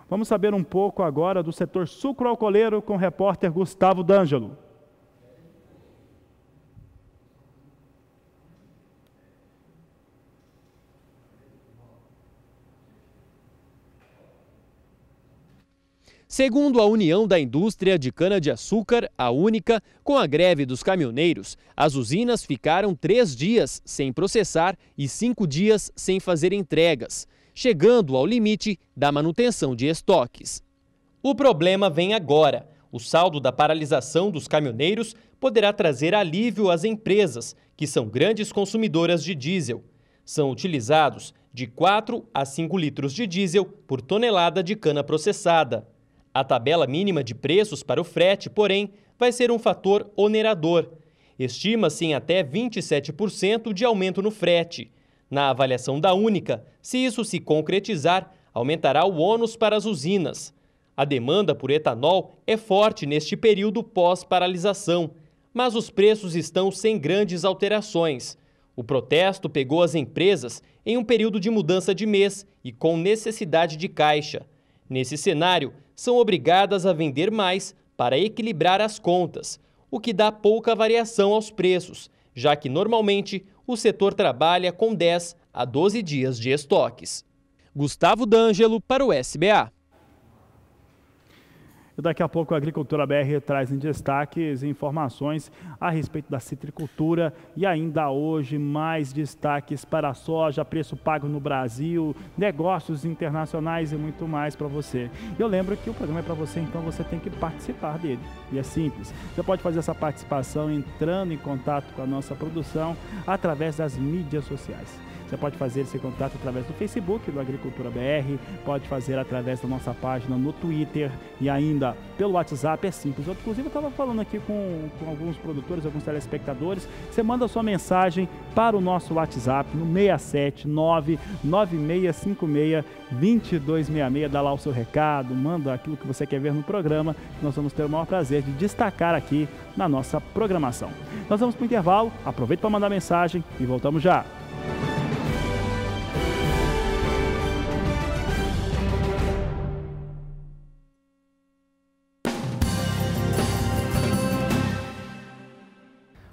Vamos saber um pouco agora do setor sucroalcooleiro com o repórter Gustavo D'Angelo. Segundo a União da Indústria de Cana-de-Açúcar, a única, com a greve dos caminhoneiros, as usinas ficaram 3 dias sem processar e 5 dias sem fazer entregas, chegando ao limite da manutenção de estoques. O problema vem agora. O saldo da paralisação dos caminhoneiros poderá trazer alívio às empresas, que são grandes consumidoras de diesel. São utilizados de 4 a 5 litros de diesel por tonelada de cana processada. A tabela mínima de preços para o frete, porém, vai ser um fator onerador. Estima-se em até 27% de aumento no frete. Na avaliação da Única, se isso se concretizar, aumentará o ônus para as usinas. A demanda por etanol é forte neste período pós-paralisação, mas os preços estão sem grandes alterações. O protesto pegou as empresas em um período de mudança de mês e com necessidade de caixa. Nesse cenário, são obrigadas a vender mais para equilibrar as contas, o que dá pouca variação aos preços, já que normalmente o setor trabalha com 10 a 12 dias de estoques. Gustavo D'Angelo para o SBA. E daqui a pouco a Agricultura BR traz em destaques informações a respeito da citricultura e ainda hoje mais destaques para a soja, preço pago no Brasil, negócios internacionais e muito mais para você. Eu lembro que o programa é para você, então você tem que participar dele. E é simples. Você pode fazer essa participação entrando em contato com a nossa produção através das mídias sociais. Você pode fazer esse contato através do Facebook, do Agricultura BR, pode fazer através da nossa página no Twitter e ainda pelo WhatsApp, é simples. Eu, inclusive, eu estava falando aqui com alguns produtores, alguns telespectadores. Você manda a sua mensagem para o nosso WhatsApp no 67996562266, dá lá o seu recado, manda aquilo que você quer ver no programa, que nós vamos ter o maior prazer de destacar aqui na nossa programação. Nós vamos para o intervalo, aproveita para mandar mensagem e voltamos já.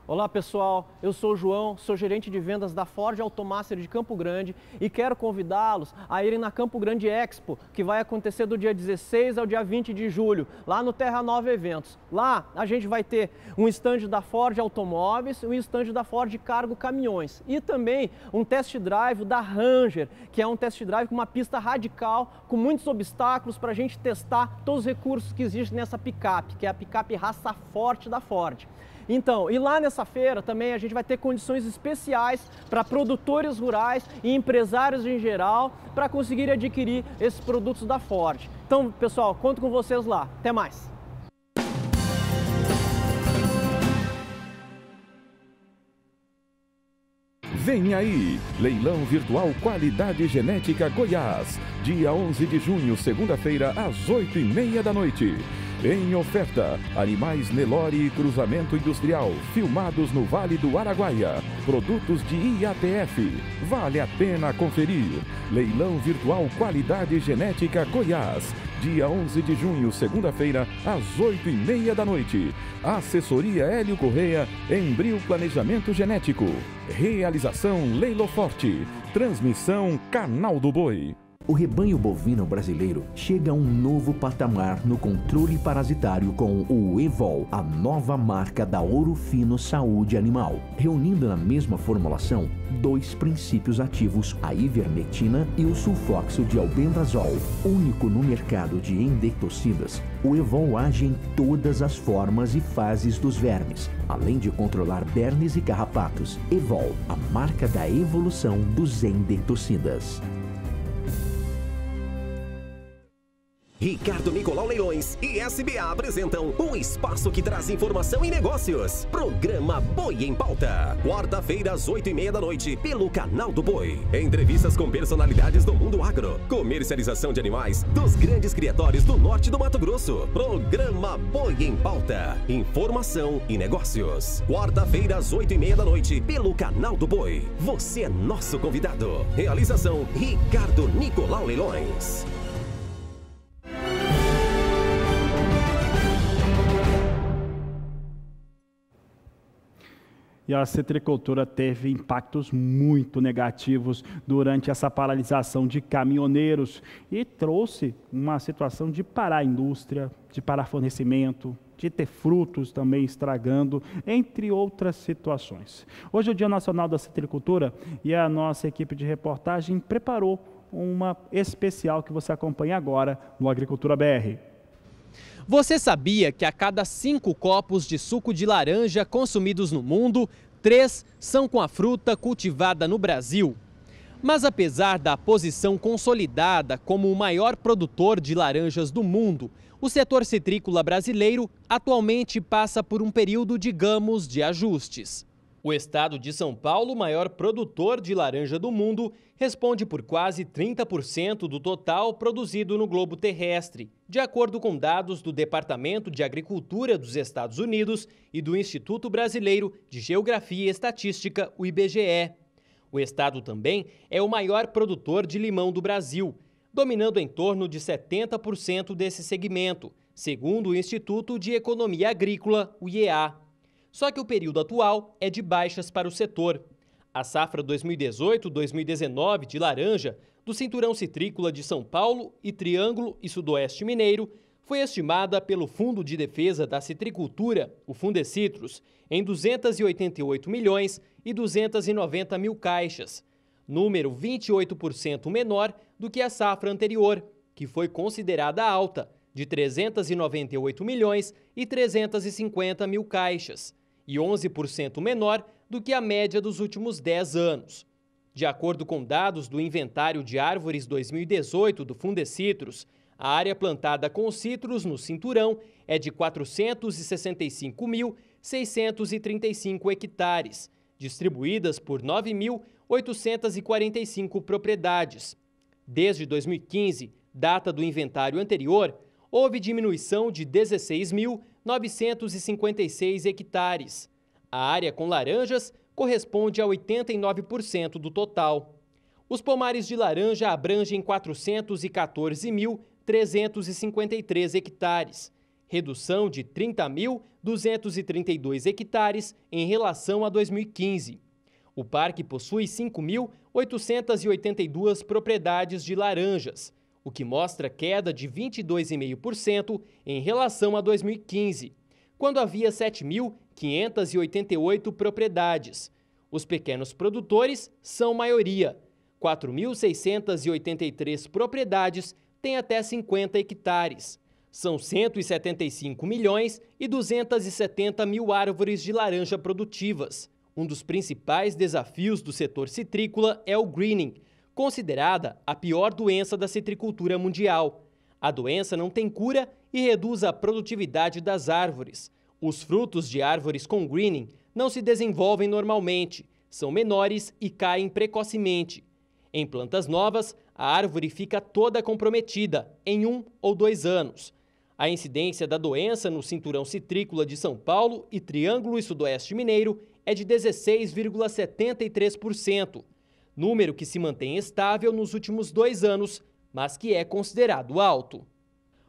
Olá pessoal, eu sou o João, sou gerente de vendas da Ford Automaster de Campo Grande e quero convidá-los a irem na Campo Grande Expo, que vai acontecer do dia 16 ao dia 20 de julho, lá no Terra Nova Eventos. Lá a gente vai ter um stand da Ford Automóveis e um stand da Ford Cargo Caminhões e também um test drive da Ranger, que é um test drive com uma pista radical, com muitos obstáculos para a gente testar todos os recursos que existem nessa picape, que é a picape raça forte da Ford. Então, e lá nessa feira também a gente vai ter condições especiais para produtores rurais e empresários em geral para conseguir adquirir esses produtos da Ford. Então, pessoal, conto com vocês lá. Até mais! Vem aí, leilão virtual Qualidade Genética Goiás, dia 11 de junho, segunda-feira, às 8h30 da noite. Em oferta, animais Nelore e cruzamento industrial, filmados no Vale do Araguaia. Produtos de IATF. Vale a pena conferir. Leilão virtual Qualidade Genética Goiás. Dia 11 de junho, segunda-feira, às 8h30 da noite. Assessoria Hélio Correia, Embrio Planejamento Genético. Realização Leilo Forte. Transmissão Canal do Boi. O rebanho bovino brasileiro chega a um novo patamar no controle parasitário com o Evol, a nova marca da Ouro Fino Saúde Animal, reunindo na mesma formulação dois princípios ativos, a ivermectina e o sulfóxido de albendazol. Único no mercado de endectocidas, o Evol age em todas as formas e fases dos vermes, além de controlar bernes e carrapatos. Evol, a marca da evolução dos endectocidas. Ricardo Nicolau Leilões e SBA apresentam o espaço que traz informação e negócios. Programa Boi em Pauta. Quarta-feira, às 8h30 da noite, pelo Canal do Boi. Entrevistas com personalidades do mundo agro. Comercialização de animais dos grandes criatórios do norte do Mato Grosso. Programa Boi em Pauta. Informação e negócios. Quarta-feira, às 8h30 da noite, pelo Canal do Boi. Você é nosso convidado. Realização Ricardo Nicolau Leilões. E a citricultura teve impactos muito negativos durante essa paralisação de caminhoneiros e trouxe uma situação de parar a indústria, de parar fornecimento, de ter frutos também estragando, entre outras situações. Hoje é o Dia Nacional da Citricultura e a nossa equipe de reportagem preparou uma especial que você acompanha agora no Agricultura BR. Você sabia que a cada 5 copos de suco de laranja consumidos no mundo, 3 são com a fruta cultivada no Brasil? Mas apesar da posição consolidada como o maior produtor de laranjas do mundo, o setor citrícola brasileiro atualmente passa por um período, digamos, de ajustes. O estado de São Paulo, maior produtor de laranja do mundo, responde por quase 30% do total produzido no globo terrestre, de acordo com dados do Departamento de Agricultura dos Estados Unidos e do Instituto Brasileiro de Geografia e Estatística, o IBGE. O estado também é o maior produtor de limão do Brasil, dominando em torno de 70% desse segmento, segundo o Instituto de Economia Agrícola, o IEA. Só que o período atual é de baixas para o setor. A safra 2018-2019 de laranja do Cinturão Citrícola de São Paulo e Triângulo e Sudoeste Mineiro foi estimada pelo Fundo de Defesa da Citricultura, o Fundecitrus, em 288 milhões e 290 mil caixas, número 28% menor do que a safra anterior, que foi considerada alta, de 398 milhões e 350 mil caixas, e 11% menor do que a média dos últimos 10 anos. De acordo com dados do Inventário de Árvores 2018 do Fundecitrus, a área plantada com citros no cinturão é de 465.635 hectares, distribuídas por 9.845 propriedades. Desde 2015, data do inventário anterior, houve diminuição de 16.956 hectares. A área com laranjas corresponde a 89% do total. Os pomares de laranja abrangem 414.353 hectares, redução de 30.232 hectares em relação a 2015. O parque possui 5.882 propriedades de laranjas, o que mostra queda de 22,5% em relação a 2015, quando havia 7.588 propriedades. Os pequenos produtores são maioria. 4.683 propriedades têm até 50 hectares. São 175 milhões e 270 mil árvores de laranja produtivas. Um dos principais desafios do setor citrícola é o greening, considerada a pior doença da citricultura mundial. A doença não tem cura e reduz a produtividade das árvores. Os frutos de árvores com greening não se desenvolvem normalmente, são menores e caem precocemente. Em plantas novas, a árvore fica toda comprometida em 1 ou 2 anos. A incidência da doença no cinturão citrícola de São Paulo e Triângulo e Sudoeste Mineiro é de 16,73%, número que se mantém estável nos últimos 2 anos, mas que é considerado alto.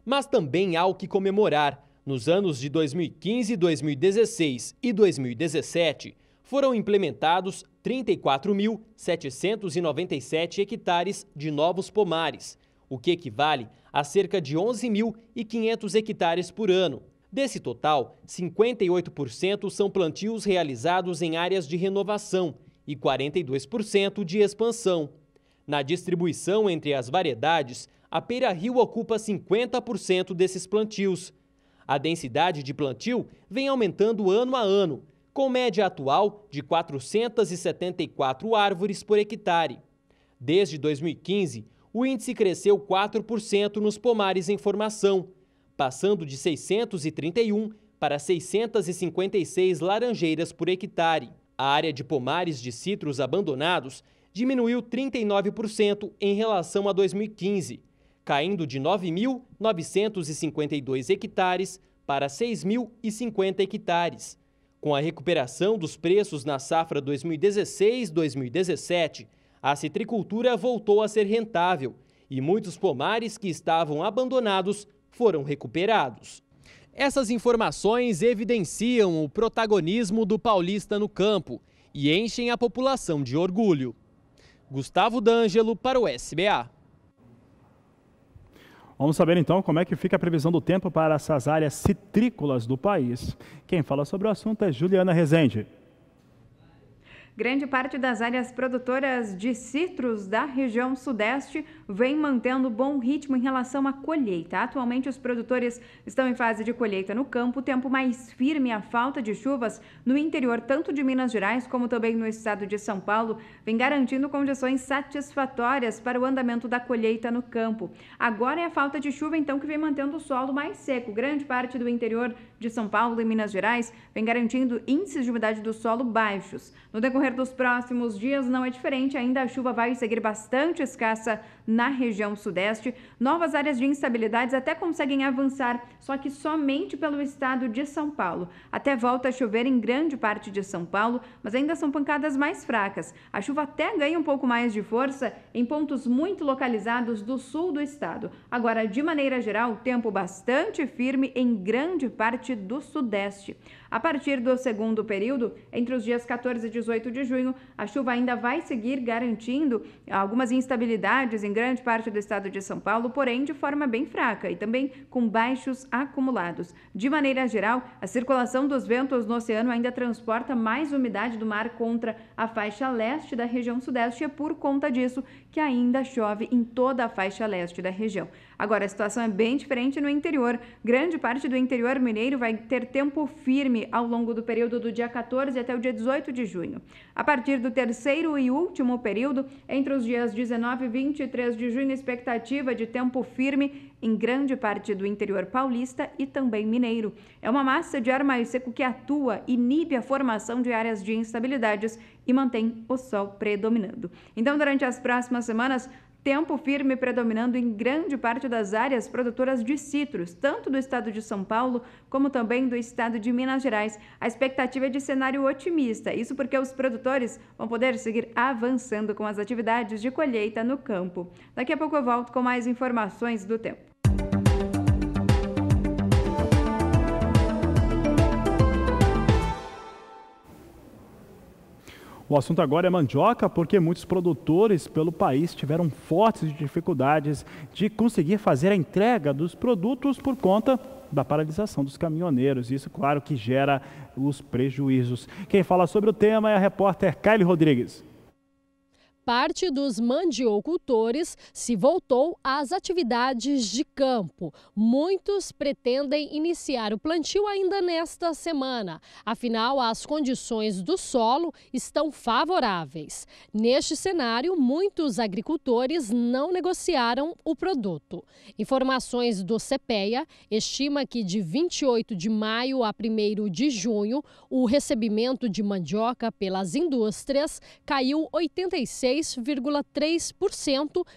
Mas também há o que comemorar. Nos anos de 2015, 2016 e 2017, foram implementados 34.797 hectares de novos pomares, o que equivale a cerca de 11.500 hectares por ano. Desse total, 58% são plantios realizados em áreas de renovação e 42% de expansão. Na distribuição entre as variedades, a Pera-Rio ocupa 50% desses plantios. A densidade de plantio vem aumentando ano a ano, com média atual de 474 árvores por hectare. Desde 2015, o índice cresceu 4% nos pomares em formação, passando de 631 para 656 laranjeiras por hectare. A área de pomares de citros abandonados diminuiu 39% em relação a 2015, caindo de 9.952 hectares para 6.050 hectares. Com a recuperação dos preços na safra 2016-2017, a citricultura voltou a ser rentável e muitos pomares que estavam abandonados foram recuperados. Essas informações evidenciam o protagonismo do paulista no campo e enchem a população de orgulho. Gustavo D'Angelo para o SBA. Vamos saber então como é que fica a previsão do tempo para essas áreas citrícolas do país. Quem fala sobre o assunto é Juliana Rezende. Grande parte das áreas produtoras de citros da região sudeste vem mantendo bom ritmo em relação à colheita. Atualmente, os produtores estão em fase de colheita no campo, o tempo mais firme e a falta de chuvas no interior, tanto de Minas Gerais como também no estado de São Paulo, vem garantindo condições satisfatórias para o andamento da colheita no campo. Agora é a falta de chuva, então, que vem mantendo o solo mais seco. Grande parte do interior de São Paulo e Minas Gerais vem garantindo índices de umidade do solo baixos. No decorrer dos próximos dias não é diferente, ainda a chuva vai seguir bastante escassa na região sudeste. Novas áreas de instabilidades até conseguem avançar, só que somente pelo estado de São Paulo. Até volta a chover em grande parte de São Paulo, mas ainda são pancadas mais fracas. A chuva até ganha um pouco mais de força em pontos muito localizados do sul do estado. Agora, de maneira geral, tempo bastante firme em grande parte do sudeste. A partir do segundo período, entre os dias 14 e 18 de junho, a chuva ainda vai seguir garantindo algumas instabilidades em grande parte do estado de São Paulo, porém de forma bem fraca e também com baixos acumulados. De maneira geral, a circulação dos ventos no oceano ainda transporta mais umidade do mar contra a faixa leste da região sudeste e é por conta disso que ainda chove em toda a faixa leste da região. Agora, a situação é bem diferente no interior. Grande parte do interior mineiro vai ter tempo firme ao longo do período do dia 14 até o dia 18 de junho. A partir do terceiro e último período, entre os dias 19 e 23 de junho, expectativa de tempo firme em grande parte do interior paulista e também mineiro. É uma massa de ar mais seco que atua, inibe a formação de áreas de instabilidades e mantém o sol predominando. Então, durante as próximas semanas, tempo firme predominando em grande parte das áreas produtoras de citros, tanto do estado de São Paulo como também do estado de Minas Gerais. A expectativa é de cenário otimista, isso porque os produtores vão poder seguir avançando com as atividades de colheita no campo. Daqui a pouco eu volto com mais informações do tempo. O assunto agora é mandioca, porque muitos produtores pelo país tiveram fortes dificuldades de conseguir fazer a entrega dos produtos por conta da paralisação dos caminhoneiros. Isso, claro, que gera os prejuízos. Quem fala sobre o tema é a repórter Kylie Rodrigues. Parte dos mandiocultores se voltou às atividades de campo. Muitos pretendem iniciar o plantio ainda nesta semana. Afinal, as condições do solo estão favoráveis. Neste cenário, muitos agricultores não negociaram o produto. Informações do CPEA estima que de 28 de maio a 1º de junho, o recebimento de mandioca pelas indústrias caiu 86,3%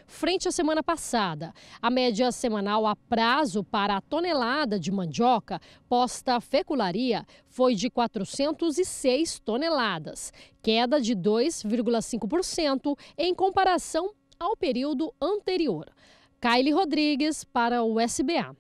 frente à semana passada. A média semanal a prazo para a tonelada de mandioca posta à fecularia foi de 406 toneladas, queda de 2,5% em comparação ao período anterior. Kylie Rodrigues para o SBA.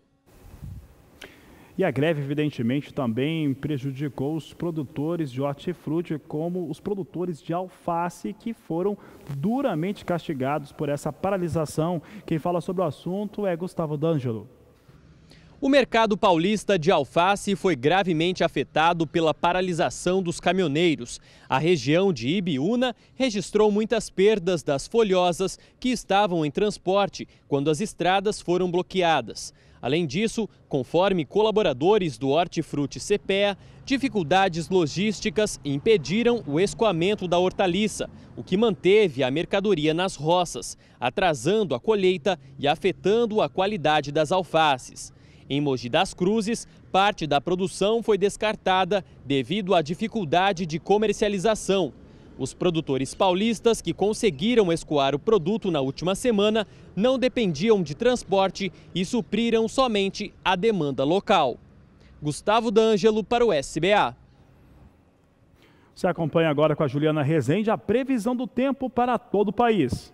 E a greve, evidentemente, também prejudicou os produtores de hortifruti, como os produtores de alface, que foram duramente castigados por essa paralisação. Quem fala sobre o assunto é Gustavo D'Angelo. O mercado paulista de alface foi gravemente afetado pela paralisação dos caminhoneiros. A região de Ibiúna registrou muitas perdas das folhosas que estavam em transporte quando as estradas foram bloqueadas. Além disso, conforme colaboradores do Hortifruti CPEA, dificuldades logísticas impediram o escoamento da hortaliça, o que manteve a mercadoria nas roças, atrasando a colheita e afetando a qualidade das alfaces. Em Mogi das Cruzes, parte da produção foi descartada devido à dificuldade de comercialização. Os produtores paulistas que conseguiram escoar o produto na última semana não dependiam de transporte e supriram somente a demanda local. Gustavo D'Angelo para o SBA. Você acompanha agora com a Juliana Rezende a previsão do tempo para todo o país.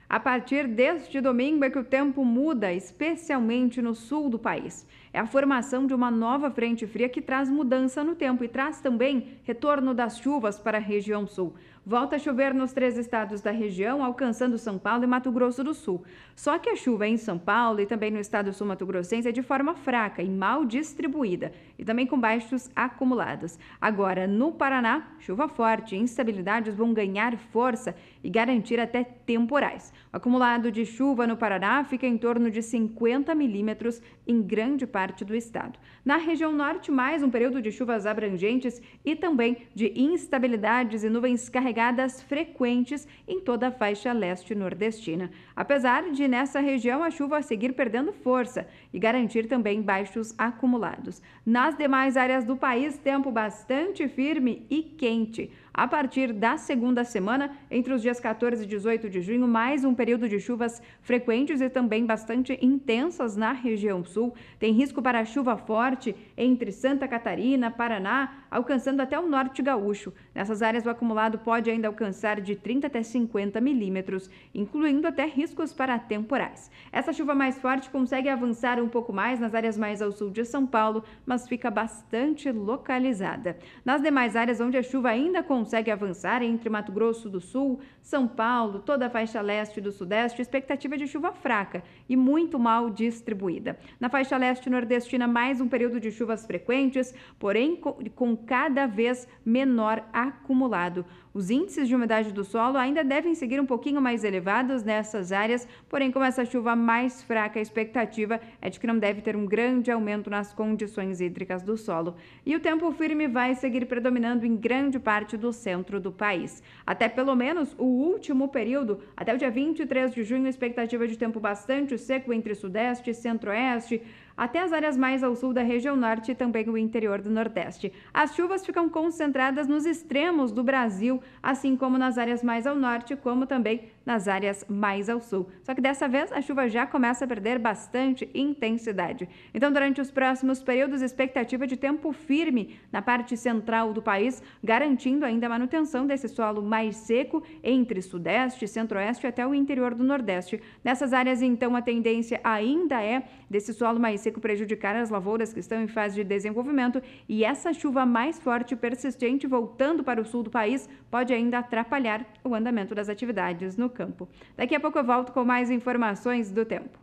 A partir deste domingo é que o tempo muda, especialmente no sul do país. É a formação de uma nova frente fria que traz mudança no tempo e traz também retorno das chuvas para a região sul. Volta a chover nos 3 estados da região, alcançando São Paulo e Mato Grosso do Sul. Só que a chuva em São Paulo e também no estado sul-mato-grossense é de forma fraca e mal distribuída e também com baixos acumulados. Agora, no Paraná, chuva forte e instabilidades vão ganhar força e garantir até temporais. O acumulado de chuva no Paraná fica em torno de 50 milímetros em grande parte do estado. Na região norte, mais um período de chuvas abrangentes e também de instabilidades e nuvens carregadas frequentes em toda a faixa leste nordestina. Apesar de nessa região a chuva seguir perdendo força e garantir também baixos acumulados. Nas demais áreas do país, tempo bastante firme e quente. A partir da segunda semana, entre os dias 14 e 18 de junho, mais um período de chuvas frequentes e também bastante intensas na região sul. Tem risco para chuva forte entre Santa Catarina, Paraná, alcançando até o norte gaúcho. Nessas áreas, o acumulado pode ainda alcançar de 30 até 50 milímetros, incluindo até riscos para temporais. Essa chuva mais forte consegue avançar um pouco mais nas áreas mais ao sul de São Paulo, mas fica bastante localizada. Nas demais áreas onde a chuva ainda consegue avançar, entre Mato Grosso do Sul, São Paulo, toda a faixa leste do sudeste, expectativa de chuva fraca e muito mal distribuída. Na faixa leste nordestina, mais um período de chuvas frequentes, porém com cada vez menor acumulado. Os índices de umidade do solo ainda devem seguir um pouquinho mais elevados nessas áreas, porém com essa chuva mais fraca, a expectativa é de que não deve ter um grande aumento nas condições hídricas do solo. E o tempo firme vai seguir predominando em grande parte do centro do país. Até pelo menos o último período, até o dia 23 de junho, expectativa de tempo bastante seco entre sudeste e centro-oeste, até as áreas mais ao sul da região norte e também o interior do nordeste. As chuvas ficam concentradas nos extremos do Brasil, assim como nas áreas mais ao norte, como também nas áreas mais ao sul. Só que dessa vez a chuva já começa a perder bastante intensidade. Então, durante os próximos períodos, expectativa de tempo firme na parte central do país, garantindo ainda a manutenção desse solo mais seco entre sudeste, centro-oeste até o interior do nordeste. Nessas áreas, então, a tendência ainda é desse solo mais seco prejudicar as lavouras que estão em fase de desenvolvimento, e essa chuva mais forte e persistente voltando para o sul do país pode ainda atrapalhar o andamento das atividades no campo. Daqui a pouco eu volto com mais informações do tempo.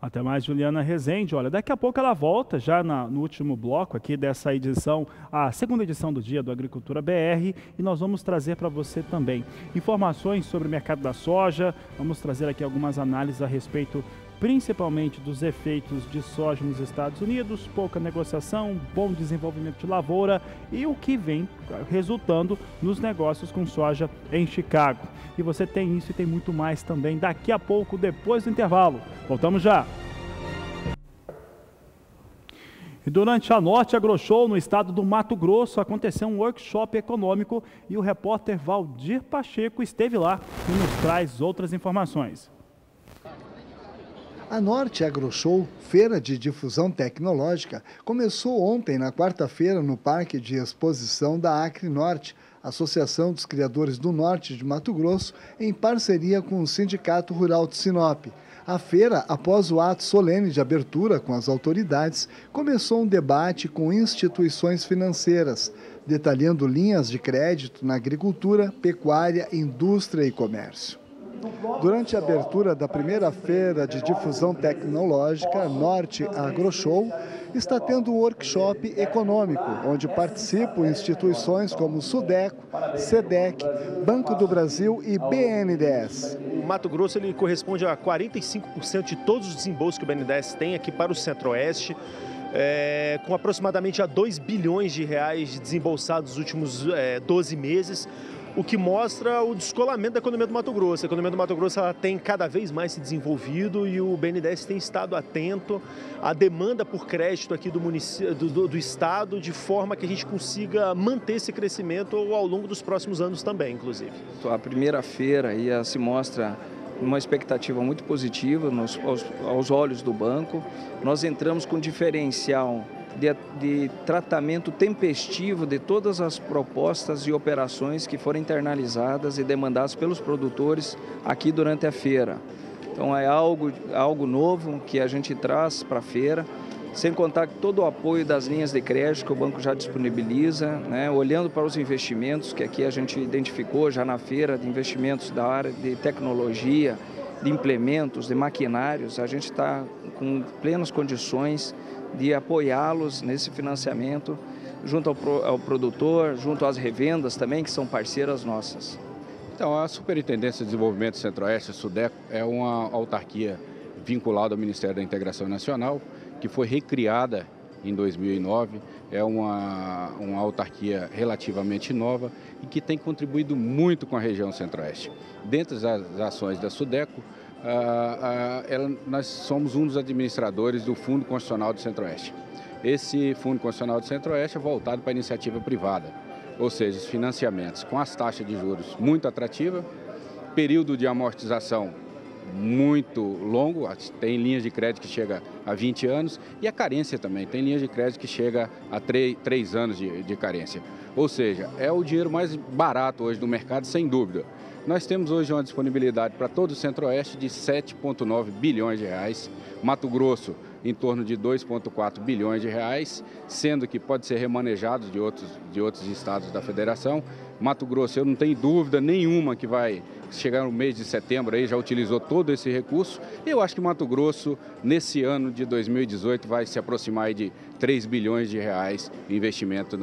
Até mais, Juliana Rezende. Olha, daqui a pouco ela volta, já no último bloco aqui dessa edição, a segunda edição do Dia do Agricultura BR, e nós vamos trazer para você também informações sobre o mercado da soja, vamos trazer aqui algumas análises a respeito principalmente dos efeitos de soja nos Estados Unidos, pouca negociação, bom desenvolvimento de lavoura e o que vem resultando nos negócios com soja em Chicago. E você tem isso e tem muito mais também daqui a pouco, depois do intervalo. Voltamos já! E durante a Norte AgroShow, no estado do Mato Grosso, aconteceu um workshop econômico e o repórter Valdir Pacheco esteve lá e nos traz outras informações. A Norte AgroShow, feira de difusão tecnológica, começou ontem, na quarta-feira, no Parque de Exposição da Acre Norte, Associação dos Criadores do Norte de Mato Grosso, em parceria com o Sindicato Rural de Sinop. A feira, após o ato solene de abertura com as autoridades, começou um debate com instituições financeiras, detalhando linhas de crédito na agricultura, pecuária, indústria e comércio. Durante a abertura da primeira feira de difusão tecnológica, Norte AgroShow, está tendo um workshop econômico, onde participam instituições como Sudeco, SEDEC, Banco do Brasil e BNDES. O Mato Grosso ele corresponde a 45% de todos os desembolsos que o BNDES tem aqui para o Centro-Oeste, com aproximadamente a 2 bilhões de reais desembolsados nos últimos 12 meses, o que mostra o descolamento da economia do Mato Grosso. A economia do Mato Grosso ela tem cada vez mais se desenvolvido e o BNDES tem estado atento à demanda por crédito aqui do município, do estado, de forma que a gente consiga manter esse crescimento ao longo dos próximos anos também, inclusive. A primeira feira aí se mostra uma expectativa muito positiva aos olhos do banco. Nós entramos com diferencial de tratamento tempestivo de todas as propostas e operações que foram internalizadas e demandadas pelos produtores aqui durante a feira. Então é algo novo que a gente traz para a feira, sem contar que todo o apoio das linhas de crédito que o banco já disponibiliza, né, olhando para os investimentos que aqui a gente identificou já na feira, de investimentos da área de tecnologia, de implementos, de maquinários, a gente está com plenas condições de apoiá-los nesse financiamento junto ao produtor, junto às revendas também, que são parceiras nossas. Então, a Superintendência de Desenvolvimento Centro-Oeste, a SUDECO, é uma autarquia vinculada ao Ministério da Integração Nacional, que foi recriada em 2009, é uma autarquia relativamente nova e que tem contribuído muito com a região Centro-Oeste. Dentre as ações da SUDECO, nós somos um dos administradores do Fundo Constitucional do Centro-Oeste. Esse Fundo Constitucional do Centro-Oeste é voltado para a iniciativa privada, ou seja, os financiamentos com as taxas de juros muito atrativas, período de amortização muito longo, tem linhas de crédito que chega a 20 anos e a carência também, tem linhas de crédito que chega a 3 anos de carência. Ou seja, é o dinheiro mais barato hoje do mercado, sem dúvida. Nós temos hoje uma disponibilidade para todo o Centro-Oeste de 7,9 bilhões de reais, Mato Grosso em torno de 2,4 bilhões de reais, sendo que pode ser remanejado de outros estados da federação. Mato Grosso, eu não tenho dúvida nenhuma que vai chegar no mês de setembro, aí já utilizou todo esse recurso. Eu acho que Mato Grosso, nesse ano de 2018, vai se aproximar aí de 3 bilhões de reais de investimento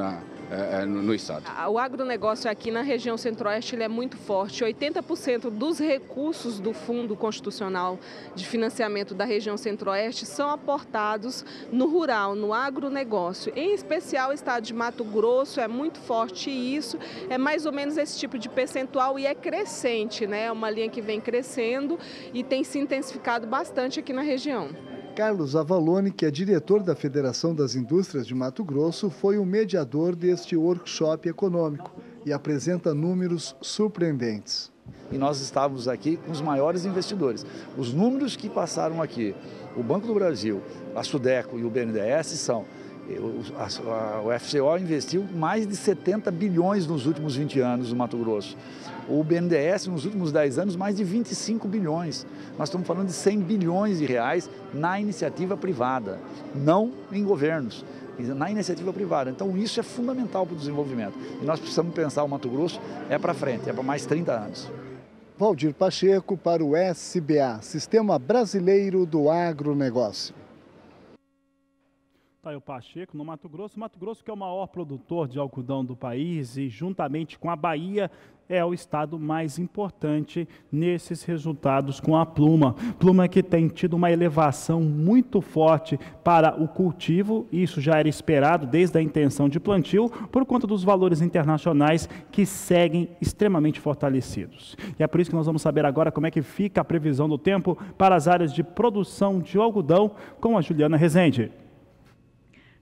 no estado. O agronegócio aqui na região Centro-Oeste ele é muito forte. 80% dos recursos do Fundo Constitucional de Financiamento da região Centro-Oeste são aportados no rural, no agronegócio. Em especial o estado de Mato Grosso é muito forte e isso é mais ou menos esse tipo de percentual e é crescente, né? É uma linha que vem crescendo e tem se intensificado bastante aqui na região. Carlos Avalone, que é diretor da Federação das Indústrias de Mato Grosso, foi o mediador deste workshop econômico e apresenta números surpreendentes. e nós estávamos aqui com os maiores investidores. Os números que passaram aqui, o Banco do Brasil, a Sudeco e o BNDES são... O FCO investiu mais de 70 bilhões nos últimos 20 anos no Mato Grosso. O BNDES, nos últimos 10 anos, mais de 25 bilhões. Nós estamos falando de 100 bilhões de reais na iniciativa privada, não em governos, na iniciativa privada. Então, isso é fundamental para o desenvolvimento. E nós precisamos pensar o Mato Grosso para frente, para mais 30 anos. Valdir Pacheco para o SBA, Sistema Brasileiro do Agronegócio. Tá aí o Pacheco, no Mato Grosso. Mato Grosso, que é o maior produtor de algodão do país e, juntamente com a Bahia, é o estado mais importante nesses resultados com a Pluma. Pluma que tem tido uma elevação muito forte para o cultivo, isso já era esperado desde a intenção de plantio, por conta dos valores internacionais que seguem extremamente fortalecidos. E é por isso que nós vamos saber agora como é que fica a previsão do tempo para as áreas de produção de algodão com a Juliana Rezende.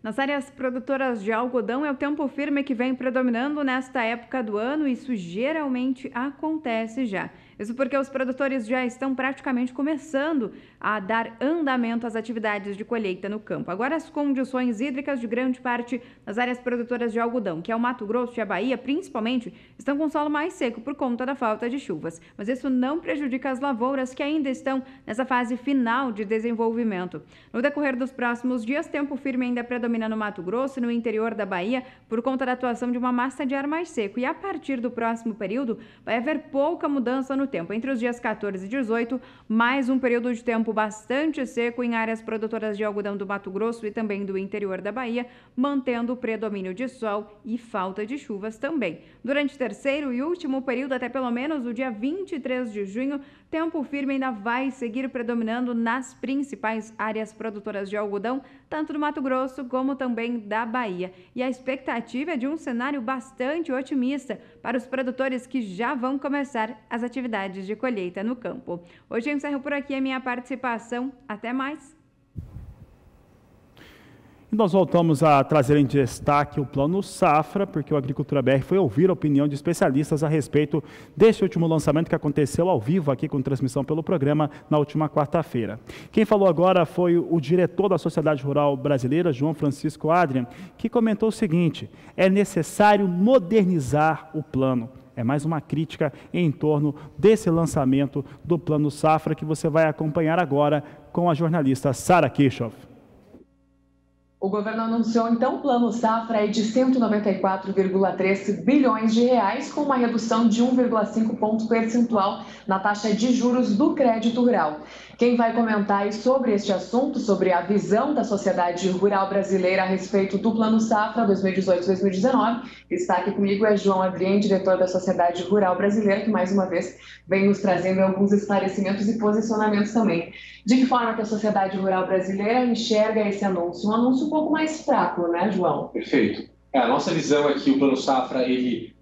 Nas áreas produtoras de algodão, é o tempo firme que vem predominando nesta época do ano. Isso geralmente acontece já. Isso porque os produtores já estão praticamente começando a dar andamento às atividades de colheita no campo. Agora, as condições hídricas de grande parte das áreas produtoras de algodão, que é o Mato Grosso e a Bahia, principalmente, estão com solo mais seco por conta da falta de chuvas. Mas isso não prejudica as lavouras que ainda estão nessa fase final de desenvolvimento. No decorrer dos próximos dias, tempo firme ainda predomina no Mato Grosso e no interior da Bahia por conta da atuação de uma massa de ar mais seco. E a partir do próximo período, vai haver pouca mudança no tempo. Entre os dias 14 e 18, mais um período de tempo bastante seco em áreas produtoras de algodão do Mato Grosso e também do interior da Bahia, mantendo o predomínio de sol e falta de chuvas também. Durante o terceiro e último período, até pelo menos o dia 23 de junho, tempo firme ainda vai seguir predominando nas principais áreas produtoras de algodão, tanto do Mato Grosso como também da Bahia. E a expectativa é de um cenário bastante otimista para os produtores que já vão começar as atividades de colheita no campo. Hoje eu encerro por aqui a minha participação. Até mais! E nós voltamos a trazer em destaque o Plano Safra, porque o Agricultura BR foi ouvir a opinião de especialistas a respeito deste último lançamento que aconteceu ao vivo aqui com transmissão pelo programa na última quarta-feira. Quem falou agora foi o diretor da Sociedade Rural Brasileira, João Francisco Adrian, que comentou o seguinte: é necessário modernizar o plano. É mais uma crítica em torno desse lançamento do Plano Safra que você vai acompanhar agora com a jornalista Sara Kirchhoff. O governo anunciou, então, o Plano Safra de 194,3 bilhões de reais, com uma redução de 1,5 ponto percentual na taxa de juros do crédito rural. Quem vai comentar sobre este assunto, sobre a visão da sociedade rural brasileira a respeito do Plano Safra 2018-2019, está aqui comigo é João Adrien, diretor da Sociedade Rural Brasileira, que mais uma vez vem nos trazendo alguns esclarecimentos e posicionamentos também. De que forma que a sociedade rural brasileira enxerga esse anúncio? Um anúncio um pouco mais fraco, né, João? Perfeito. A nossa visão é que o Plano Safra ele,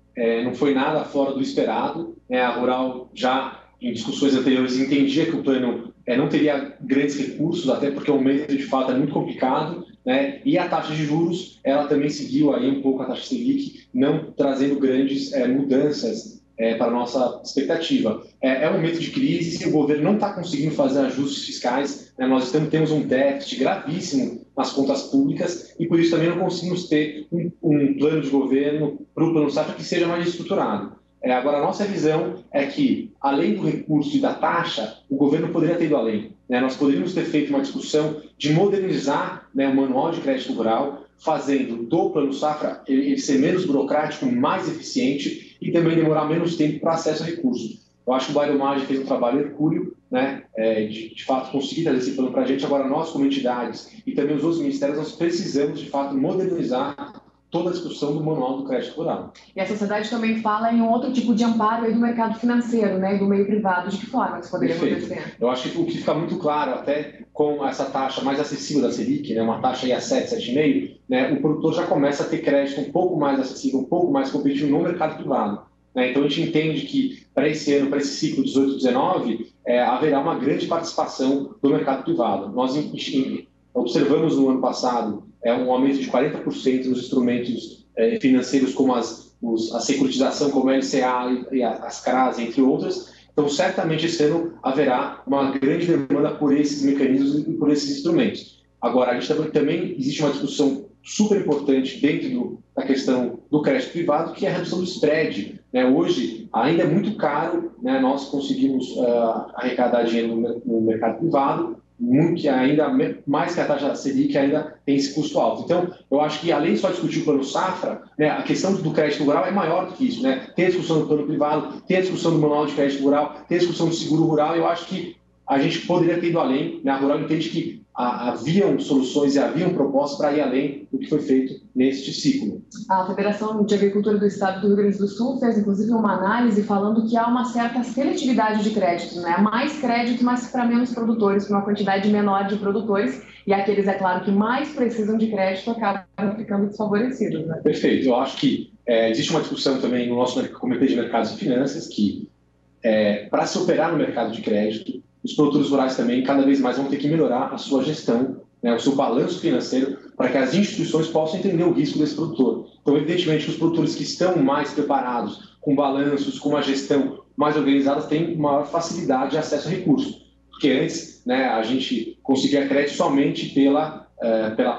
não foi nada fora do esperado. A Rural já, em discussões anteriores, entendia que o plano não teria grandes recursos, até porque o momento de fato é muito complicado, né? E a taxa de juros, ela também seguiu aí um pouco a taxa Selic, não trazendo grandes mudanças para a nossa expectativa. É um momento de crise, se o governo não está conseguindo fazer ajustes fiscais, né? Nós temos um déficit gravíssimo nas contas públicas e por isso também não conseguimos ter um plano de governo para o Plano Safra que seja mais estruturado. Agora, a nossa visão é que, além do recurso e da taxa, o governo poderia ter ido além, né? Nós poderíamos ter feito uma discussão de modernizar, né, o manual de crédito rural, fazendo do Plano Safra ele ser menos burocrático, mais eficiente e também demorar menos tempo para acesso a recursos. Eu acho que o Bairro Maggi fez um trabalho hercúleo, né, de fato conseguir trazer esse plano para a gente. Agora, nós como entidades e também os outros ministérios, nós precisamos de fato modernizar toda a discussão do manual do crédito rural. E a sociedade também fala em um outro tipo de amparo aí do mercado financeiro, né, e do meio privado. De que forma isso poderia acontecer? Eu acho que o que fica muito claro, até com essa taxa mais acessível da Selic, né, uma taxa aí a 7, 7,5, né, o produtor já começa a ter crédito um pouco mais acessível, um pouco mais competitivo no mercado privado. Né? Então a gente entende que para esse ano, para esse ciclo 18-19, haverá uma grande participação do mercado privado. Nós observamos no ano passado um aumento de 40% nos instrumentos financeiros como as a securitização como a LCA e as CRAs, entre outras. Então, certamente, esse ano haverá uma grande demanda por esses mecanismos e por esses instrumentos. Agora, a gente também existe uma discussão super importante dentro da questão do crédito privado, que é a redução do spread. Né? Hoje, ainda é muito caro, né? Nós conseguimos arrecadar dinheiro no mercado privado, muito, ainda mais que a taxa Selic, ainda tem esse custo alto. Então, eu acho que, além de só discutir o plano safra, né, a questão do crédito rural é maior do que isso. Né? Tem a discussão do plano privado, tem a discussão do manual de crédito rural, tem a discussão do seguro rural, e eu acho que a gente poderia ter ido além. Né? A Rural entende que haviam soluções e haviam propostas para ir além do que foi feito neste ciclo. A Federação de Agricultura do Estado do Rio Grande do Sul fez, inclusive, uma análise falando que há uma certa seletividade de crédito, né? Mais crédito, mas para menos produtores, para uma quantidade menor de produtores, e aqueles, é claro, que mais precisam de crédito acabam ficando desfavorecidos. Né? Perfeito. Eu acho que existe uma discussão também no nosso Comitê de Mercados e Finanças que, para se operar no mercado de crédito, os produtores rurais também cada vez mais vão ter que melhorar a sua gestão, né, o seu balanço financeiro, para que as instituições possam entender o risco desse produtor. Então, evidentemente, que os produtores que estão mais preparados, com balanços, com uma gestão mais organizada, têm maior facilidade de acesso a recursos. Porque antes, né, a gente conseguia crédito somente pela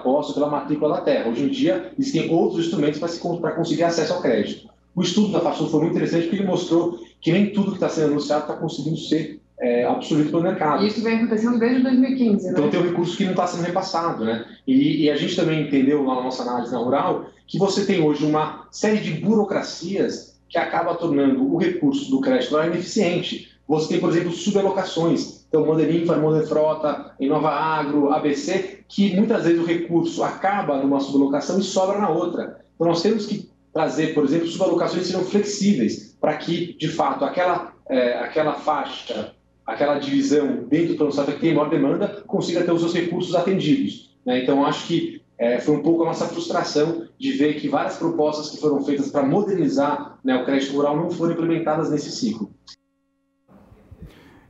posse, pela matrícula da terra. Hoje em dia, existem outros instrumentos para conseguir acesso ao crédito. O estudo da FASUR foi muito interessante porque ele mostrou que nem tudo que está sendo anunciado está conseguindo ser absorvido pelo mercado. E isso vem acontecendo desde 2015, né? Então tem um recurso que não está sendo repassado, né? E a gente também entendeu na nossa análise na Rural que você tem hoje uma série de burocracias que acaba tornando o recurso do crédito rural ineficiente. Você tem, por exemplo, subalocações. Então, Moderinfra, Moderfrota, Inova Agro, ABC, que muitas vezes o recurso acaba numa subalocação e sobra na outra. Então nós temos que trazer, por exemplo, subalocações que sejam flexíveis para que, de fato, aquela faixa, aquela divisão dentro do plano safra que tem maior demanda, consiga ter os seus recursos atendidos. Né? Então, acho que foi um pouco a nossa frustração de ver que várias propostas que foram feitas para modernizar, né, o crédito rural não foram implementadas nesse ciclo.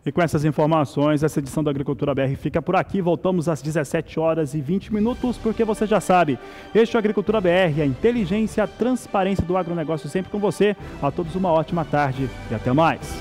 E com essas informações, essa edição da Agricultura BR fica por aqui. Voltamos às 17h20, porque você já sabe, este é o Agricultura BR, a inteligência, a transparência do agronegócio sempre com você. A todos uma ótima tarde e até mais.